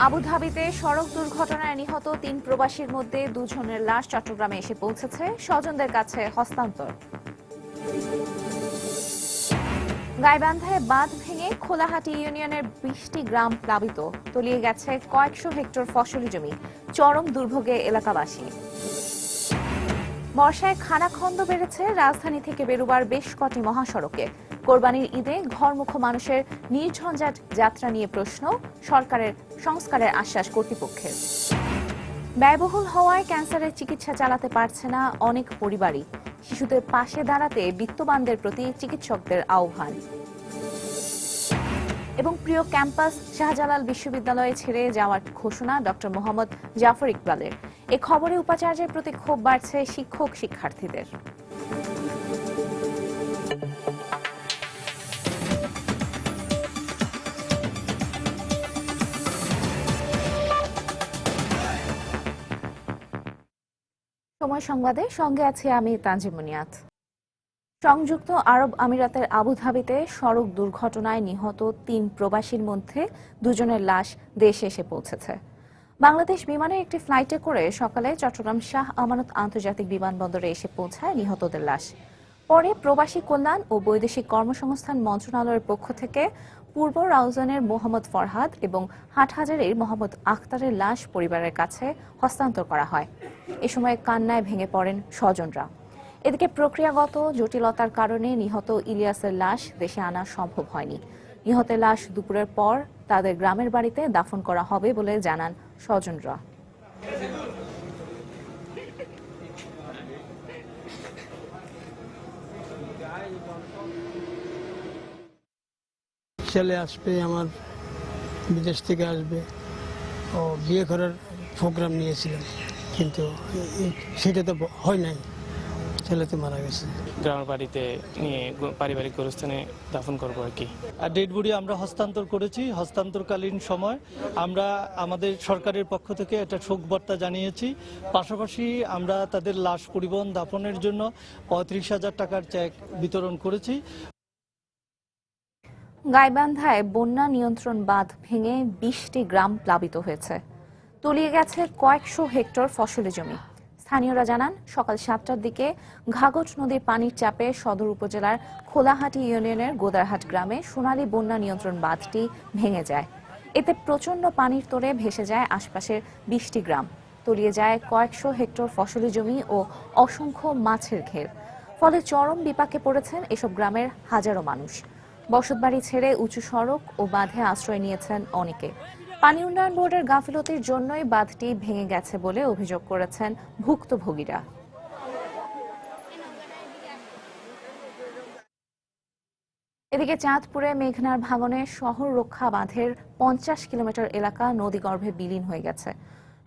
আবুধাবিতে সড়ক দুর্ঘটনায় নিহত ৩ প্রবাসীর মধ্যে ২ জনের লাশ চট্টগ্রামে এসে পৌঁছেছে, স্বজনদের কাছে হস্তান্তর। গাইবান্ধায় বাঁধ ভেঙে খোলাহাটি ইউনিয়নের ২০টি গ্রাম প্লাবিত, তলিয়ে গেছে কয়েকশো হেক্টর ফসলি জমি, চরম দুর্ভোগে এলাকাবাসী। বর্ষায় খানাখন্দ বেড়েছে রাজধানী থেকে বেরুবার বেশ কটি মহাসড়কে। কোরবানির ঈদে ঘরমুখো মানুষের নির্ঝঞ্ঝাট যাত্রা নিয়ে প্রশ্ন, সরকারের সংস্কারের আশ্বাস কর্তৃপক্ষের। ব্যয়বহুল হওয়ায় ক্যান্সারের চিকিৎসা চালাতে পারছে না অনেক পরিবারই, শিশুদের পাশে দাঁড়াতে বিত্তবানদের প্রতি চিকিৎসকদের আহ্বান। এবং প্রিয় ক্যাম্পাস শাহজালাল বিশ্ববিদ্যালয়ে ছেড়ে যাওয়ার ঘোষণা ডক্টর মোহাম্মদ জাফর ইকবালের। এ খবরে উপাচার্যের প্রতি ক্ষোভ বাড়ছে শিক্ষক শিক্ষার্থীদের। সময় সংবাদে সঙ্গে আছি আমি তানজিমুনিয়াত। সংযুক্ত আরব আমিরাতের আবুধাবিতে সড়ক দুর্ঘটনায় নিহত ৩ প্রবাসীর মধ্যে ২ জনের লাশ দেশে এসে পৌঁছেছে। বাংলাদেশ বিমানের একটি ফ্লাইটে করে সকালে চট্টগ্রাম শাহ আমানত আন্তর্জাতিক বিমানবন্দরে এসে পৌঁছায় নিহতদের লাশ। পরে প্রবাসী কল্যাণ ও বৈদেশিক কর্মসংস্থান মন্ত্রণালয়ের পক্ষ থেকে পূর্ব রাউজানের মোহাম্মদ ফরহাদ এবং হাটহাজারীর মোহাম্মদ আখতারের লাশ পরিবারের কাছে হস্তান্তর করা হয়। এ সময় কান্নায় ভেঙে পড়েন স্বজনরা। এদিকে প্রক্রিয়াগত জটিলতার কারণে নিহত ইলিয়াসের লাশ দেশে আনা সম্ভব হয়নি। নিহতের লাশ দুপুরের পর তাদের গ্রামের বাড়িতে দাফন করা হবে বলে জানান স্বজনরা। ছেলে আসবে, আমার বিদেশ থেকে আসবে, ও বিয়ে করার প্রোগ্রাম নিয়েছিলাম, কিন্তু সেটা তো হয় নাই, ছেলে তো মারা গেছে। গ্রামের বাড়িতে নিয়ে পারিবারিক গোরস্থানে দাফন করবো আর কি। আর ডেড বডি আমরা হস্তান্তর করেছি। হস্তান্তরকালীন সময় আমরা আমাদের সরকারের পক্ষ থেকে একটা শোক বার্তা জানিয়েছি। পাশাপাশি আমরা তাদের লাশ পরিবহন দাফনের জন্য ৩৫,০০০ টাকার চেক বিতরণ করেছি। গাইবান্ধায় বন্যা নিয়ন্ত্রণ বাঁধ ভেঙে ২০টি গ্রাম প্লাবিত হয়েছে, তলিয়ে গেছে কয়েকশো হেক্টর ফসলি জমি। স্থানীয়রা জানান, সকাল ৭টার দিকে ঘাঘট নদীর পানির চাপে সদর উপজেলার খোলাহাটি ইউনিয়নের গোদারহাট গ্রামে সোনালী বন্যা নিয়ন্ত্রণ বাঁধটি ভেঙে যায়। এতে প্রচণ্ড পানির তোড়ে ভেসে যায় আশপাশের ২০টি গ্রাম, তলিয়ে যায় কয়েকশো হেক্টর ফসলি জমি ও অসংখ্য মাছের ঘের। ফলে চরম বিপাকে পড়েছেন এসব গ্রামের হাজারো মানুষ। বসতবাড়ি ছেড়ে উঁচু সড়ক ও বাঁধে আশ্রয় নিয়েছেন অনেকে। পানি উন্নয়ন বোর্ডের গাফিলতির জন্যই বাঁধটি ভেঙে গেছে বলে অভিযোগ করেছেন ভুক্তভোগীরা। এদিকে চাঁদপুরে মেঘনার ভাঙনে শহর রক্ষা বাঁধের ৫০ কিলোমিটার এলাকা নদীগর্ভে বিলীন হয়ে গেছে।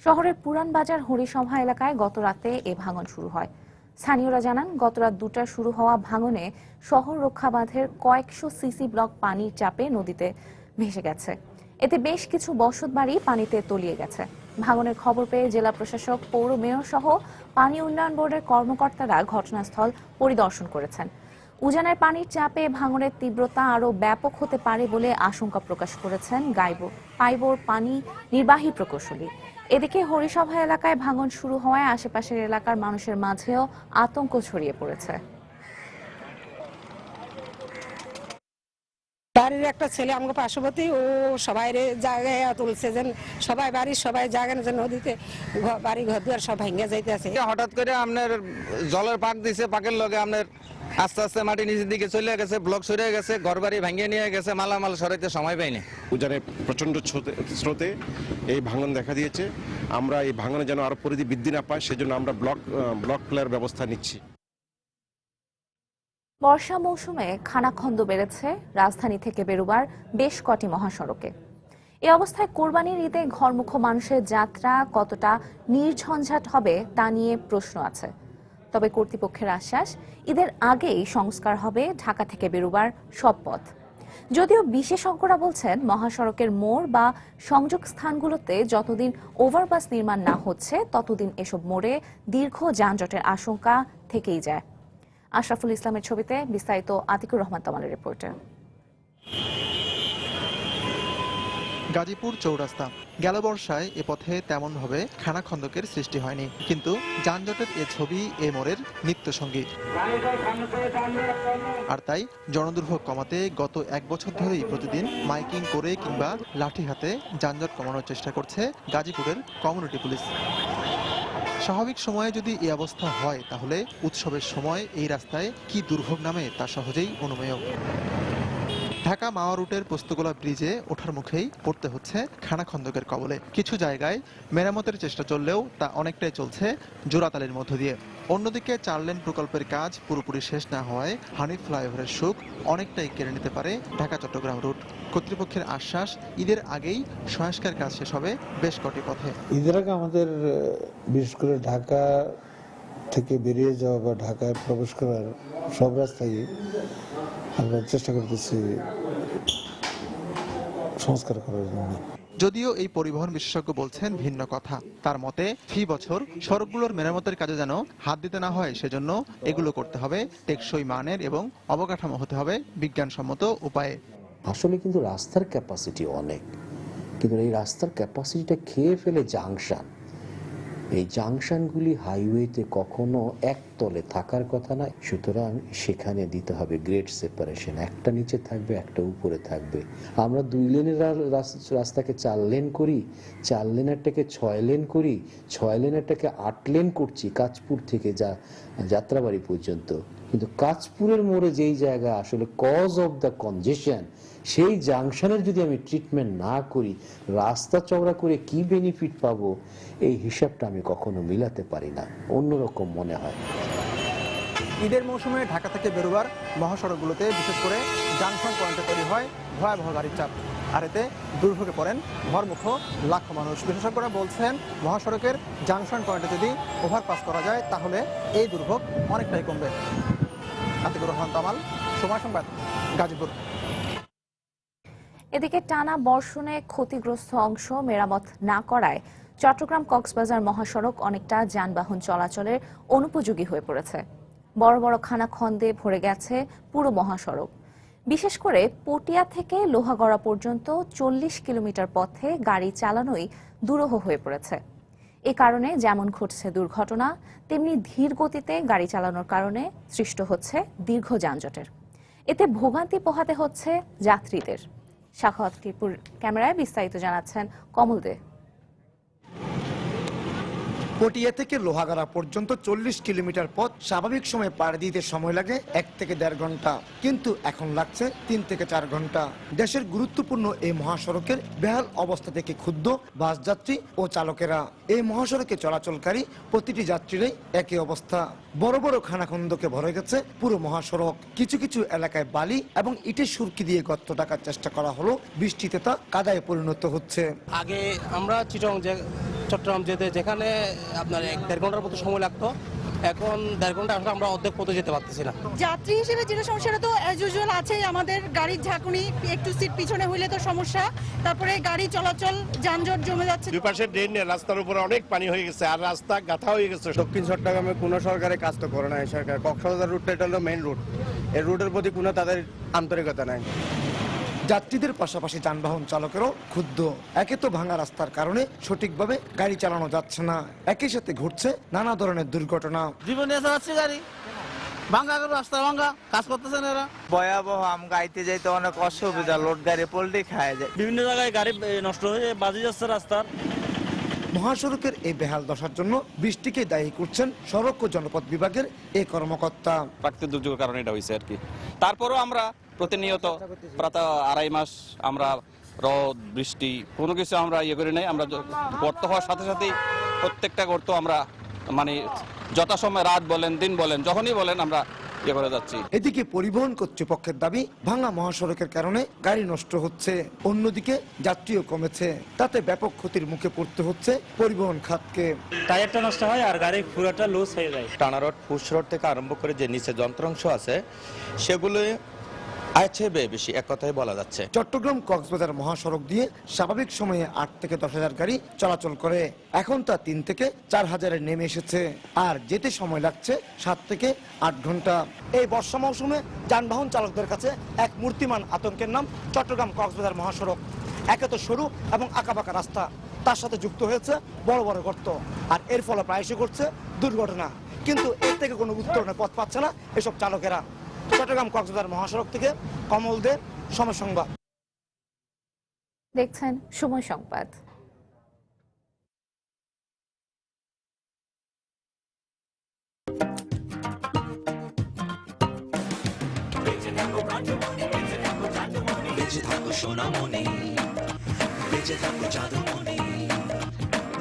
শহরের পুরান বাজার হরিসভা এলাকায় গত রাতে এ ভাঙন শুরু হয়। স্থানীয়রা জানান, গত রাত ২টায় শুরু হওয়া ভাঙনে শহর রক্ষা বাঁধের কয়েকশো সিসি ব্লক পানির চাপে নদীতে ভেসে গেছে। এতে বেশ কিছু বসতবাড়ি পানিতে তলিয়ে গেছে। ভাঙনের খবর পেয়ে জেলা প্রশাসক, পৌর মেয়র সহ পানি উন্নয়ন বোর্ডের কর্মকর্তারা ঘটনাস্থল পরিদর্শন করেছেন। উজানের পানির চাপে ভাঙনের তীব্রতা আরও ব্যাপক হতে পারে বলে আশঙ্কা প্রকাশ করেছেন পাইবোর পানি নির্বাহী প্রকৌশলী। এদিকে হরিসভা এলাকায় ভাঙন শুরু হওয়ায় আশেপাশের এলাকার মানুষের মাঝেও আতঙ্ক ছড়িয়ে পড়েছে। বাড়ির একটা ছেলে আমাকে পার্শ্ববর্তী, ও সবাই জায়গায় তুলছে, যেন সবাই বাড়ির সবাই জায়গায় যে নদীতে বাড়ি ঘর দুয়ার সব ভেঙে যাইতেছে। হঠাৎ করে আপনার জলের পাক দিছে, পাকের লগে আপনার আস্তে আস্তে মাটি নিচের দিকে চলে গেছে, ব্লক সরে গেছে, ঘর বাড়ি ভেঙে নিয়ে গেছে, মালামাল সরাইতে সময় পাইনি। উজানে প্রচন্ড স্রোতে এই ভাঙন দেখা দিয়েছে। আমরা এই ভাঙনে যেন আরো পরিধি বৃদ্ধি না পায়, সেজন্য আমরা ব্লক ক্লিয়ার ব্যবস্থা নিচ্ছি। বর্ষা মৌসুমে খানাখন্দ বেড়েছে রাজধানী থেকে বেরুবার বেশ কটি মহাসড়কে। এ অবস্থায় কোরবানির ঈদে ঘরমুখো মানুষের যাত্রা কতটা নির্ঝঞ্ঝাট হবে তা নিয়ে প্রশ্ন আছে। তবে কর্তৃপক্ষের আশ্বাস, ঈদের আগেই সংস্কার হবে ঢাকা থেকে বেরুবার সব পথ। যদিও বিশেষজ্ঞরা বলছেন, মহাসড়কের মোড় বা সংযোগ স্থানগুলোতে যতদিন ওভারপাস নির্মাণ না হচ্ছে ততদিন এসব মোড়ে দীর্ঘ যানজটের আশঙ্কা থেকেই যায়। আশরাফুল ইসলামের ছবিতে বিস্তারিত আতিকুর রহমান তমালের রিপোর্টে। গাজীপুর চৌরাস্তা। গেল বর্ষায় এ পথে তেমনভাবে খানাখন্দকের সৃষ্টি হয়নি, কিন্তু যানজটের এ ছবি এ মোড়ের নিত্যসঙ্গী। আর তাই জনদুর্ভোগ কমাতে গত 1 বছর ধরেই প্রতিদিন মাইকিং করে কিংবা লাঠি হাতে যানজট কমানোর চেষ্টা করছে গাজীপুরের কমিউনিটি পুলিশ। স্বাভাবিক সময়ে যদি এই অবস্থা হয়, তাহলে উৎসবের সময় এই রাস্তায় কি দুর্ভোগ নামে তা সহজেই অনুমেয়। ঢাকা মাওয়া রুটের পোস্তগোলা ব্রিজে ওঠার মুখেই পড়তে হচ্ছে খানাখন্দকের কবলে। কিছু জায়গায় মেরামতের চেষ্টা চললেও তা অনেকটাই চলছে জোড়াতালির মধ্য দিয়ে। অন্যদিকে 4 লেন প্রকল্পের কাজ পুরোপুরি শেষ না হওয়ায় হানিফ ফ্লাইওভারের সুখ অনেকটাই কেড়ে নিতে পারে ঢাকা চট্টগ্রাম রুট। কর্তৃপক্ষের আশ্বাস, ঈদের আগেই সংস্কার কাজ শেষ হবে বেশ কটি পথে। ঈদের আগে আমাদের বিশেষ করে ঢাকা থেকে বেরিয়ে যাওয়া বা ঢাকায় প্রবেশ করার সব রাস্তায় আমরা চেষ্টা করতেছি সংস্কার করার জন্য। যদিও এই পরিবহন বিশেষজ্ঞ বলছেন ভিন্ন কথা। তার মতে ফি বছর সড়কগুলোর মেরামতের কাজে যেন হাত দিতে না হয়, সেজন্য এগুলো করতে হবে টেকসই মানের এবং অবকাঠামো হতে হবে বিজ্ঞানসম্মত উপায়ে। আসলে কিন্তু রাস্তার ক্যাপাসিটি অনেক, কিন্তু এই রাস্তার ক্যাপাসিটিটা খেয়ে ফেলে জাংশন। এই জাংশনগুলি হাইওয়েতে কখনো একতলে থাকার কথা না, সুতরাং সেখানে দিতে হবে গ্রেড সেপারেশন, একটা নিচে থাকবে একটা উপরে থাকবে। আমরা 2 লেনের রাস্তাকে 4 লেন করি, 4 লেনেরটাকে 6 লেন করি, 6 লেনেরটাকে 8 লেন করছি কাঁচপুর থেকে যাত্রাবাড়ি পর্যন্ত। কিন্তু কাঁচপুরের মোড়ে যেই জায়গা আসলে কজ অফ দ্য কনজেশন, সেই জাংশনের যদি আমি ট্রিটমেন্ট না করি, রাস্তা চওড়া করে কি বেনিফিট পাবো, এই হিসাবটা আমি কখনো মিলাতে পারি না, অন্যরকম মনে হয়। ঈদের মৌসুমে ঢাকা থেকে বেরোবার মহাসড়কগুলোতে বিশেষ করে জাংশন পয়েন্টে তৈরি হয় ভয়াবহ গাড়ির চাপ, আর এতে দুর্ভোগে পড়েন ঘরমুখ লাখো মানুষ। বিশেষজ্ঞরা বলছেন মহাসড়কের জাংশন পয়েন্টে যদি ওভারপাস করা যায়, তাহলে এই দুর্ভোগ অনেকটাই কমবে। আতিকুর রহমান তামাল, সময় সংবাদ, গাজীপুর। এদিকে টানা বর্ষণে ক্ষতিগ্রস্ত অংশ মেরামত না করায় চট্টগ্রাম কক্সবাজার মহাসড়ক অনেকটা যানবাহন চলাচলের অনুপযোগী হয়ে পড়েছে। বড় বড় খানাখন্দে ভরে গেছে পুরো মহাসড়ক। বিশেষ করে পটিয়া থেকে লোহাগড়া পর্যন্ত 40 কিলোমিটার পথে গাড়ি চালানোই দুরূহ হয়ে পড়েছে। এ কারণে যেমন ঘটছে দুর্ঘটনা, তেমনি ধীর গতিতে গাড়ি চালানোর কারণে সৃষ্টি হচ্ছে দীর্ঘ যানজটের। এতে ভোগান্তি পোহাতে হচ্ছে যাত্রীদের। সাখাওয়াত টিপুর ক্যামেরায় বিস্তারিত জানাচ্ছেন কমল দে। পটিয়া থেকে লোহাগাড়া পর্যন্ত 40 কিলোমিটার পথ স্বাভাবিক সময় পাড়ি দিতে সময় লাগে 1 থেকে 1.5 ঘন্টা, কিন্তু এখন লাগছে 3 থেকে 4 ঘন্টা। দেশের গুরুত্বপূর্ণ এই মহাসড়কের বেহাল অবস্থা থেকে ক্ষুব্ধ বাস যাত্রী ও চালকেরা। এই মহাসড়কে চলাচলকারী প্রতিটি যাত্রীরই একই অবস্থা। বড় বড় খানাখন্দকে ভরে গেছে পুরো মহাসড়ক। কিছু কিছু এলাকায় বালি এবং ইটের সুরকি দিয়ে গর্ত ডাকার চেষ্টা করা হলো, বৃষ্টিতে তা কাদায় পরিণত হচ্ছে। আগে আমরা চট্টগ্রাম যেতে যেখানে আপনার 1.5 ঘন্টার মতো সময় লাগতো, এখন 1.5 ঘন্টা আমরা অর্ধেক পথে যেতে পারতেছি না। যাত্রী হিসেবে যেটা সমস্যাটা তো অ্যাজ ইউজুয়াল আছেই, আমাদের গাড়ির ঝাঁকুনি, একটু সিট পিছনে হইলে তো সমস্যা, তারপরে গাড়ি চলাচল যানজট জমে যাচ্ছে। দুই পাশে ড্রেন, রাস্তার উপরে অনেক পানি হয়ে গেছে আর রাস্তা গাথা হয়ে গেছে। দক্ষিণ চট্টগ্রামে কোনো সরকারি কাজ তো করে না এই সরকার। কক্সবাজার রুটটা এটা হলো মেইন রুট, এই রুটের প্রতি কোনো তাদের আন্তরিকতা নাই। যাত্রীদের পাশাপাশি যানবাহন চালকেরও ক্ষুব্ধ। একে তো ভাঙা রাস্তার কারণে সঠিকভাবে গাড়ি চালানো যাচ্ছে না, একই সাথে ঘটছে নানা ধরনের দুর্ঘটনা। জীবনে চালাচ্ছে গাড়ি ভাঙা, রাস্তা ভাঙা, কাজ করতেছেন এরা। ভয়াবহ, আম গাইতে যাইতে অনেক অসুবিধা, লোড গাড়ি পোল্ট্রি খায় যায়, বিভিন্ন জায়গায় গাড়ি নষ্ট হয়ে বাজি যাচ্ছে রাস্তার। মহাসড়কের এই বেহাল দশার জন্য বৃষ্টিকে দায়ী করছেন সড়ক ও জনপথ বিভাগের এই কর্মকর্তা। প্রাকৃতিক দুর্যোগের কারণে এটা হয়েছে আর কি। তারপরও আমরা প্রতিনিয়ত প্রায় 2.5 মাস আমরা রোদ বৃষ্টি কোনো কিছু আমরা করি নাই। আমরা গর্ত হওয়ার সাথে সাথেই প্রত্যেকটা গর্ত আমরা মানে যথাসময়, রাত বলেন দিন বলেন যখনই বলেন, আমরা করে যাচ্ছি। এদিকে পরিবহন কর্তৃপক্ষের দাবি, ভাঙা মহাসড়কের কারণে গাড়ি নষ্ট হচ্ছে, অন্যদিকে যাত্রীও কমেছে, তাতে ব্যাপক ক্ষতির মুখে পড়তে হচ্ছে পরিবহন খাতকে। টায়ারটা নষ্ট হয় আর গাড়ি পুরোটা লুজ হয়ে যায়। টানা রোড, পুশ রোড থেকে আরম্ভ করে যে নিচে যন্ত্রাংশ আছে, সেগুলো আয়ের চেয়ে ব্যয় বেশি, এক কথায় বলা যাচ্ছে। চট্টগ্রাম কক্সবাজার মহাসড়ক দিয়ে স্বাভাবিক সময়ে 8 থেকে 10,000 গাড়ি চলাচল করে, এখন তা 3 থেকে 4,000-এ নেমে এসেছে। আর যেতে সময় লাগছে 7 থেকে 8 ঘন্টা। এই বর্ষা মৌসুমে যানবাহন চালকদের কাছে এক মূর্তিমান আতঙ্কের নাম চট্টগ্রাম কক্সবাজার মহাসড়ক। একে তো সরু এবং আঁকাবাঁকা রাস্তা, তার সাথে যুক্ত হয়েছে বড় বড় গর্ত, আর এর ফলে প্রায়শই ঘটছে দুর্ঘটনা। কিন্তু এর থেকে কোনো উত্তরণের পথ পাচ্ছে না এসব চালকেরা। চট্টগ্রাম কক্সবাজার মহাসড়ক থেকে কমল দে, সময় সংবাদ। দেখছেন সময় সংবাদ। বেঁচে থাকো সোনামণি, বেঁচে থাকো জাদুমণি,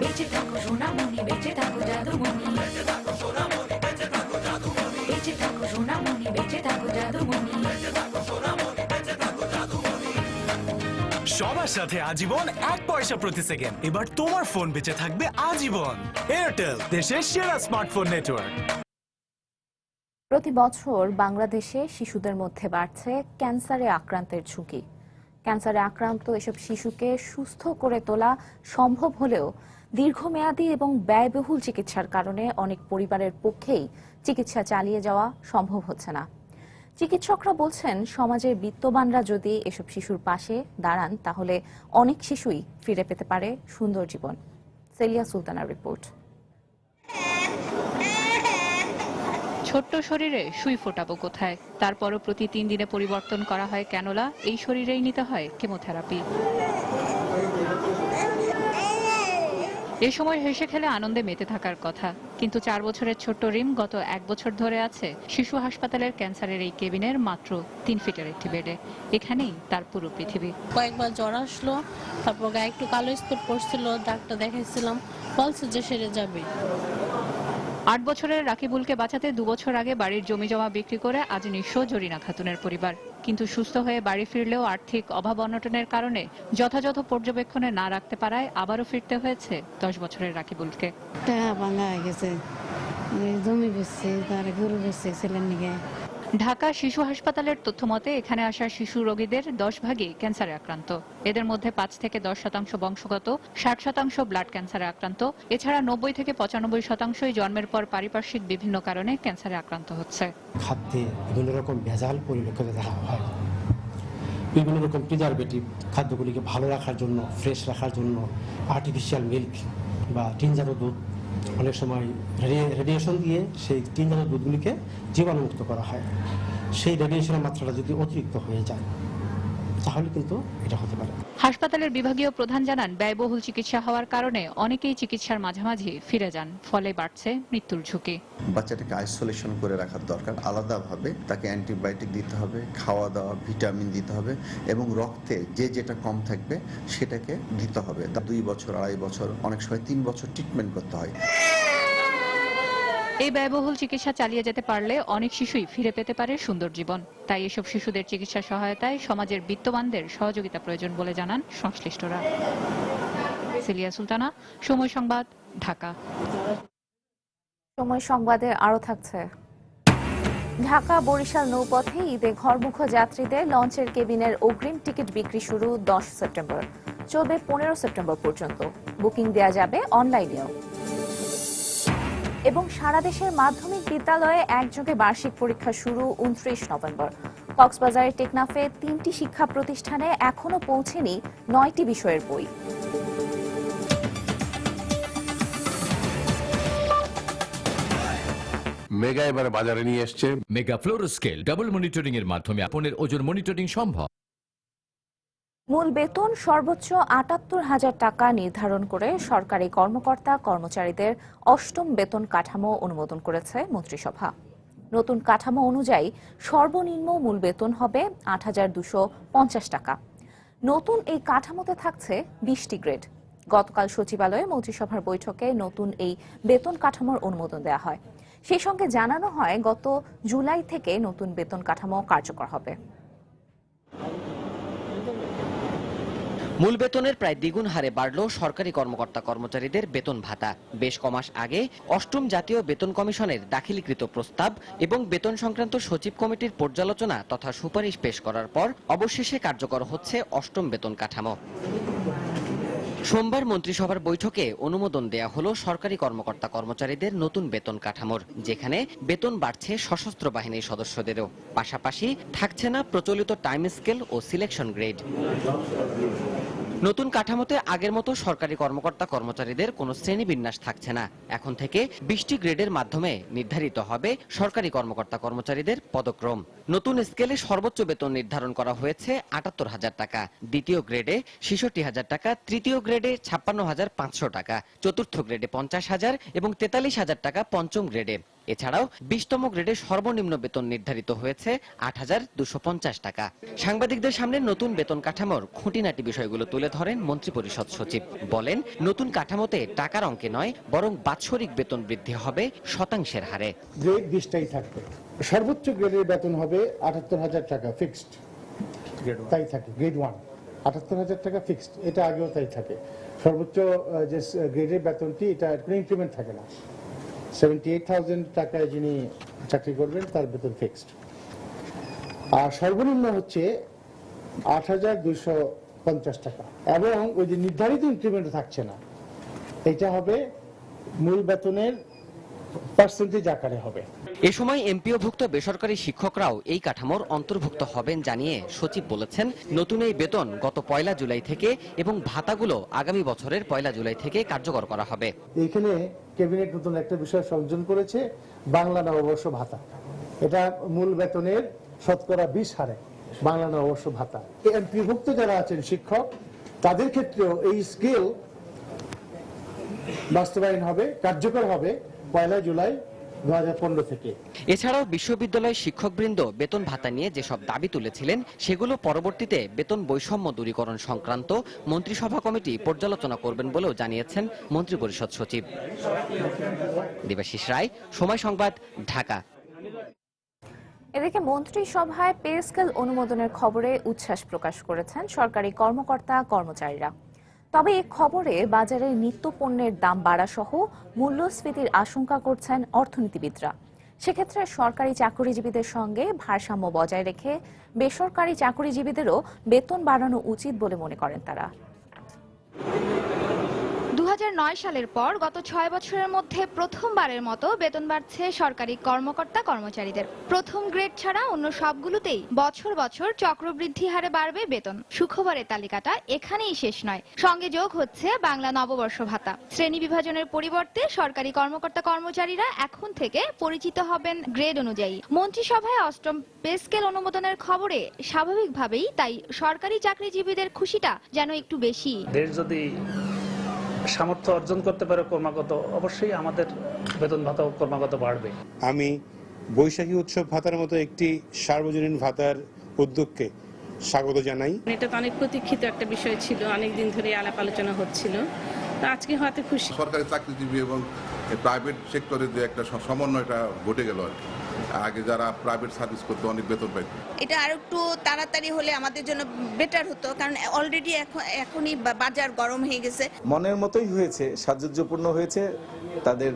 বেঁচে থাকো সোনামণি, বেঁচে থাকো জাদুমণি, বেঁচে থাকো সোনামণি, বেঁচে থাকো জাদুমণি, বেঁচে থাকো সোনামণি, বেঁচে থাকো জাদুমণি, বেঁচে থাকো সোনামণি, বেঁচে থাকো জাদুমণি। সবার সাথে আজীবন 1 পয়সা প্রতি সেকেন্ড। এবার তোমার ফোন বেঁচে থাকবে আজীবন। এয়ারটেল, দেশের সেরা স্মার্টফোন নেটওয়ার্ক। প্রতি বছর বাংলাদেশে শিশুদের মধ্যে বাড়ছে ক্যান্সারে আক্রান্তের ঝুঁকি। ক্যান্সারে আক্রান্ত এসব শিশুকে সুস্থ করে তোলা সম্ভব হলেও দীর্ঘমেয়াদী এবং ব্যয়বহুল চিকিৎসার কারণে অনেক পরিবারের পক্ষেই চিকিৎসা চালিয়ে যাওয়া সম্ভব হচ্ছে না। চিকিৎসকরা বলছেন, সমাজের বিত্তবানরা যদি এসব শিশুর পাশে দাঁড়ান তাহলে অনেক শিশুই ফিরে পেতে পারে সুন্দর জীবন। সেলিয়া সুলতানার রিপোর্ট। ছোট্ট শরীরে সুই ফোটাবো কোথায়, তারপরও প্রতি 3 দিনে পরিবর্তন করা হয় ক্যানোলা, এই শরীরেই নিতে হয় কেমোথেরাপি। এ সময় হেসে খেলে আনন্দে মেতে থাকার কথা, কিন্তু 4 বছরের ছোট্ট রিম গত 1 বছর ধরে আছে শিশু হাসপাতালের ক্যান্সারের এই কেবিনের মাত্র 3 ফিটের একটি বেডে। এখানেই তার পুরো পৃথিবী। কয়েকবার জ্বর আসলো, তারপর গায়ে একটু কালো স্পট পড়ছিল, ডাক্তার দেখাইছিলাম, বলছে যে সেরে যাবে। 8 বছরের রাকিবুলকে বাঁচাতে 2 বছর আগে বাড়ির জমি জমা বিক্রি করে আজ নিঃস্ব জরিনা খাতুনের পরিবার। কিন্তু সুস্থ হয়ে বাড়ি ফিরলেও আর্থিক অভাব অনটনের কারণে যথাযথ পর্যবেক্ষণে না রাখতে পারায় আবারও ফিরতে হয়েছে 10 বছরের রাকিবুলকে। ভাঙা গেছে, জমি বেচছে, তার গরু বেচছে ছেলের নিকে। ঢাকা শিশু হাসপাতালের তথ্য মতে এখানে আসা শিশু রোগীদের 10 ভাগই ক্যান্সারে আক্রান্ত। এদের মধ্যে 5 থেকে 10% বংশগত, 60% ব্লাড ক্যান্সারে আক্রান্ত। এছাড়া 90 থেকে 95% জন্মের পর পারিপার্শ্বিক বিভিন্ন কারণে ক্যান্সারে আক্রান্ত হচ্ছে। খাদ্যে বিভিন্ন রকম ভেজাল পরিলক্ষিত দেখা হয়, বিভিন্ন রকম প্রিজারভেটিভ, খাদ্যগুলিকে ভালো রাখার জন্য, ফ্রেশ রাখার জন্য আর্টিফিশিয়াল মিল্ক বা টিনজাত দুধ, অনেক সময় রেডিয়েশন দিয়ে সেই টিনজাত দুধগুলিকে জীবাণুমুক্ত করা হয়। সেই রেডিয়েশনের মাত্রাটা যদি অতিরিক্ত হয়ে যায় তাহলে কিন্তু এটা হতে পারে। হাসপাতালের বিভাগীয় প্রধান জানান, ব্যয়বহুল চিকিৎসা হওয়ার কারণে অনেকেই চিকিৎসার মাঝামাঝি ফিরে যান, ফলে বাড়ছে মৃত্যুর ঝুঁকি। বাচ্চাটাকে আইসোলেশন করে রাখার দরকার, আলাদাভাবে তাকে অ্যান্টিবায়োটিক দিতে হবে, খাওয়া দাওয়া, ভিটামিন দিতে হবে এবং রক্তে যেটা কম থাকবে সেটাকে দিতে হবে। 2 বছর, 2.5 বছর, অনেক সময় 3 বছর ট্রিটমেন্ট করতে হয়। এই ব্যয়বহুল চিকিৎসা চালিয়ে যেতে পারলে অনেক শিশুই ফিরে পেতে পারে সুন্দর জীবন। তাই এসব শিশুদের চিকিৎসা সহায়তায় সমাজের বিত্তবানদের সহযোগিতা প্রয়োজন বলে জানান সংশ্লিষ্টরা। সেলিয়া সুলতানা, সময় সংবাদ, ঢাকা। সময় সংবাদে আরো থাকছে। ঢাকা বরিশাল নৌপথে ঈদে ঘরমুখ যাত্রীদের লঞ্চের কেবিনের অগ্রিম টিকিট বিক্রি শুরু 10 সেপ্টেম্বর, চলবে 15 সেপ্টেম্বর পর্যন্ত। বুকিং দেয়া যাবে অনলাইনেও। এবং সারা দেশের মাধ্যমিক বিদ্যালয়ে একযোগে বার্ষিক পরীক্ষা শুরু 29 নভেম্বর। কক্সবাজারের টেকনাফে 3টি শিক্ষা প্রতিষ্ঠানে এখনো পৌঁছেনি 9টি বিষয়ের বই। মেগা এবার বাজারে নিয়ে এসছে মেগা ফ্লোরোস্কেল, ডাবল মনিটরিং এর মাধ্যমে আপনার ওজন মনিটরিং সম্ভব। মূল বেতন সর্বোচ্চ ৭৮,০০০ টাকা নির্ধারণ করে সরকারি কর্মকর্তা কর্মচারীদের ৮ম বেতন কাঠামো অনুমোদন করেছে মন্ত্রিসভা। নতুন কাঠামো অনুযায়ী সর্বনিম্ন মূল বেতন হবে ৮,২৫০ টাকা। নতুন এই কাঠামোতে থাকছে 20টি গ্রেড। গতকাল সচিবালয়ে মন্ত্রিসভার বৈঠকে নতুন এই বেতন কাঠামোর অনুমোদন দেওয়া হয়। সেই সঙ্গে জানানো হয় গত জুলাই থেকে নতুন বেতন কাঠামো কার্যকর হবে। মূল বেতনের প্রায় দ্বিগুণ হারে বাড়ল সরকারি কর্মকর্তা কর্মচারীদের বেতন ভাতা। বেশ কমাস আগে ৮ম জাতীয় বেতন কমিশনের দাখিলীকৃত প্রস্তাব এবং বেতন সংক্রান্ত সচিব কমিটির পর্যালোচনা তথা সুপারিশ পেশ করার পর অবশেষে কার্যকর হচ্ছে ৮ম বেতন কাঠামো। সোমবার মন্ত্রিসভার বৈঠকে অনুমোদন দেয়া হলো সরকারি কর্মকর্তা কর্মচারীদের নতুন বেতন কাঠামোর, যেখানে বেতন বাড়ছে সশস্ত্র বাহিনীর সদস্যদেরও। পাশাপাশি থাকছে না প্রচলিত টাইম স্কেল ও সিলেকশন গ্রেড। নতুন কাঠামোতে আগের মতো সরকারি কর্মকর্তা কর্মচারীদের কোনো শ্রেণীবিন্যাস থাকছে না। এখন থেকে ২০টি গ্রেডের মাধ্যমে নির্ধারিত হবে সরকারি কর্মকর্তা কর্মচারীদের পদক্রম। নতুন স্কেলে সর্বোচ্চ বেতন নির্ধারণ করা হয়েছে ৭৮,০০০ টাকা, দ্বিতীয় গ্রেডে ৬৬,০০০ টাকা, তৃতীয় গ্রেডে ৫৬,৫০০ টাকা, চতুর্থ গ্রেডে ৫০,০০০ এবং ৪৩,০০০ টাকা পঞ্চম গ্রেডে। এছাড়াও ২০তম গ্রেডে সর্বনিম্ন বেতন নির্ধারিত হয়েছে ৮,২৫০ টাকা। সাংবাদিকদের সামনে নতুন বেতন কাঠামোর খুঁটিনাটি বিষয়গুলো তুলে ধরেন মন্ত্রিপরিষদ সচিব। বলেন, নতুন কাঠামোতে টাকার অঙ্কে নয় বরং বাৎসরিক বেতন বৃদ্ধি হবে শতাংশের হারে। গ্রেড ২০টাই থাকবে। সর্বোচ্চ গ্রেডের বেতন হবে ৭৮,০০০ টাকা ফিক্সড, তাই থাকে। গ্রেড 1 ৭৮,০০০ টাকা ফিক্সড, এটা আগেও তাই থাকে। সর্বোচ্চ যে গ্রেডের বেতনটি, এটা কোনো ইনক্রিমেন্ট থাকে না। 78,000 টাকায় যিনি চাকরি করবেন তার বেতন ফিক্সড। আর সর্বনিম্ন হচ্ছে ৮,২৫০ টাকা, এবং ওই যে নির্ধারিত ইনক্রিমেন্ট থাকছে না, এটা হবে মূল বেতনের পার্সেন্টেজ আকারে হবে। এ সময় এমপিওভুক্ত বেসরকারি শিক্ষকরাও এই কাঠামোর অন্তর্ভুক্ত হবেন জানিয়ে সচিব বলেছেন, নতুন এই বেতন গত ১ জুলাই থেকে এবং ভাতাগুলো আগামী বছরের ১ জুলাই থেকে কার্যকর করা হবে। এইখানে ক্যাবিনেট নতুন একটা বিষয় সংযোজন করেছে, বাংলা নববর্ষ ভাতা। এটা মূল বেতনের শতকরা ২০ হারে বাংলা নববর্ষ ভাতা। এমপিভুক্ত যারা আছেন শিক্ষক, তাদের ক্ষেত্রেও এই স্কেল বাস্তবায়ন হবে, কার্যকর হবে ১ জুলাই ২০১৫ থেকে। এছাড়াও বিশ্ববিদ্যালয় শিক্ষকবৃন্দ বেতন ভাতা নিয়ে যেসব দাবি তুলেছিলেন, সেগুলো পরবর্তীতে বেতন বৈষম্য দূরীকরণ সংক্রান্ত মন্ত্রিসভা কমিটি পর্যালোচনা করবেন বলেও জানিয়েছেন মন্ত্রিপরিষদ সচিব। দেবাশিস রায়, সময় সংবাদ, ঢাকা। এদিকে মন্ত্রিসভায় পে স্কেল অনুমোদনের খবরে উচ্ছ্বাস প্রকাশ করেছেন সরকারি কর্মকর্তা কর্মচারীরা। তবে এই খবরে বাজারে নিত্য পণ্যের দাম বাড়া সহ মূল্যস্ফীতির আশঙ্কা করছেন অর্থনীতিবিদরা। সেক্ষেত্রে সরকারি চাকরিজীবীদের সঙ্গে ভারসাম্য বজায় রেখে বেসরকারি চাকরিজীবীদেরও বেতন বাড়ানো উচিত বলে মনে করেন তারা। ২০০৯ সালের পর গত ৬ বছরের মধ্যে প্রথমবারের মতো বেতন বাড়ছে সরকারি কর্মকর্তা কর্মচারীদের। প্রথম গ্রেড ছাড়া অন্য সবগুলোতেই বছর বছর চক্রবৃদ্ধি হারে বাড়বে বেতন। সুখবরের তালিকাটা এখানেই শেষ নয়, সঙ্গে যোগ হচ্ছে বাংলা নববর্ষ ভাতা। শ্রেণী বিভাজনের পরিবর্তে সরকারি কর্মকর্তা কর্মচারীরা এখন থেকে পরিচিত হবেন গ্রেড অনুযায়ী। মন্ত্রিসভায় ৮ম পে স্কেল অনুমোদনের খবরে স্বাভাবিকভাবেই তাই সরকারি চাকরিজীবীদের খুশিটা যেন একটু বেশি। যদি সামর্থ্য অর্জন করতে পারে ক্রমাগত, অবশ্যই আমাদের বেতন ভাতাও ক্রমাগত বাড়বে। আমি বৈশাখী উৎসব ভাতার মতো একটি সার্বজনীন ভাতার উদ্যোগকে স্বাগত জানাই। এটা তো অনেক প্রতীক্ষিত একটা বিষয় ছিল, অনেক দিন ধরে আলাপ আলোচনা হচ্ছিল, তো আজকে হয়তো খুশি। সরকারি চাকরিজীবী এবং প্রাইভেট সেক্টরের যে একটা সমন্বয়টা ঘটে গেল আর কি। আগে যারা প্রাইভেট সার্ভিস করতে অনেক বেতন পাইত, এটা আর একটু তাড়াতাড়ি হলে আমাদের জন্য বেটার হতো, কারণ অলরেডি এখনই বাজার গরম হয়ে গেছে। মনের মতোই হয়েছে, সাজুজ্যপূর্ণ হয়েছে। তাদের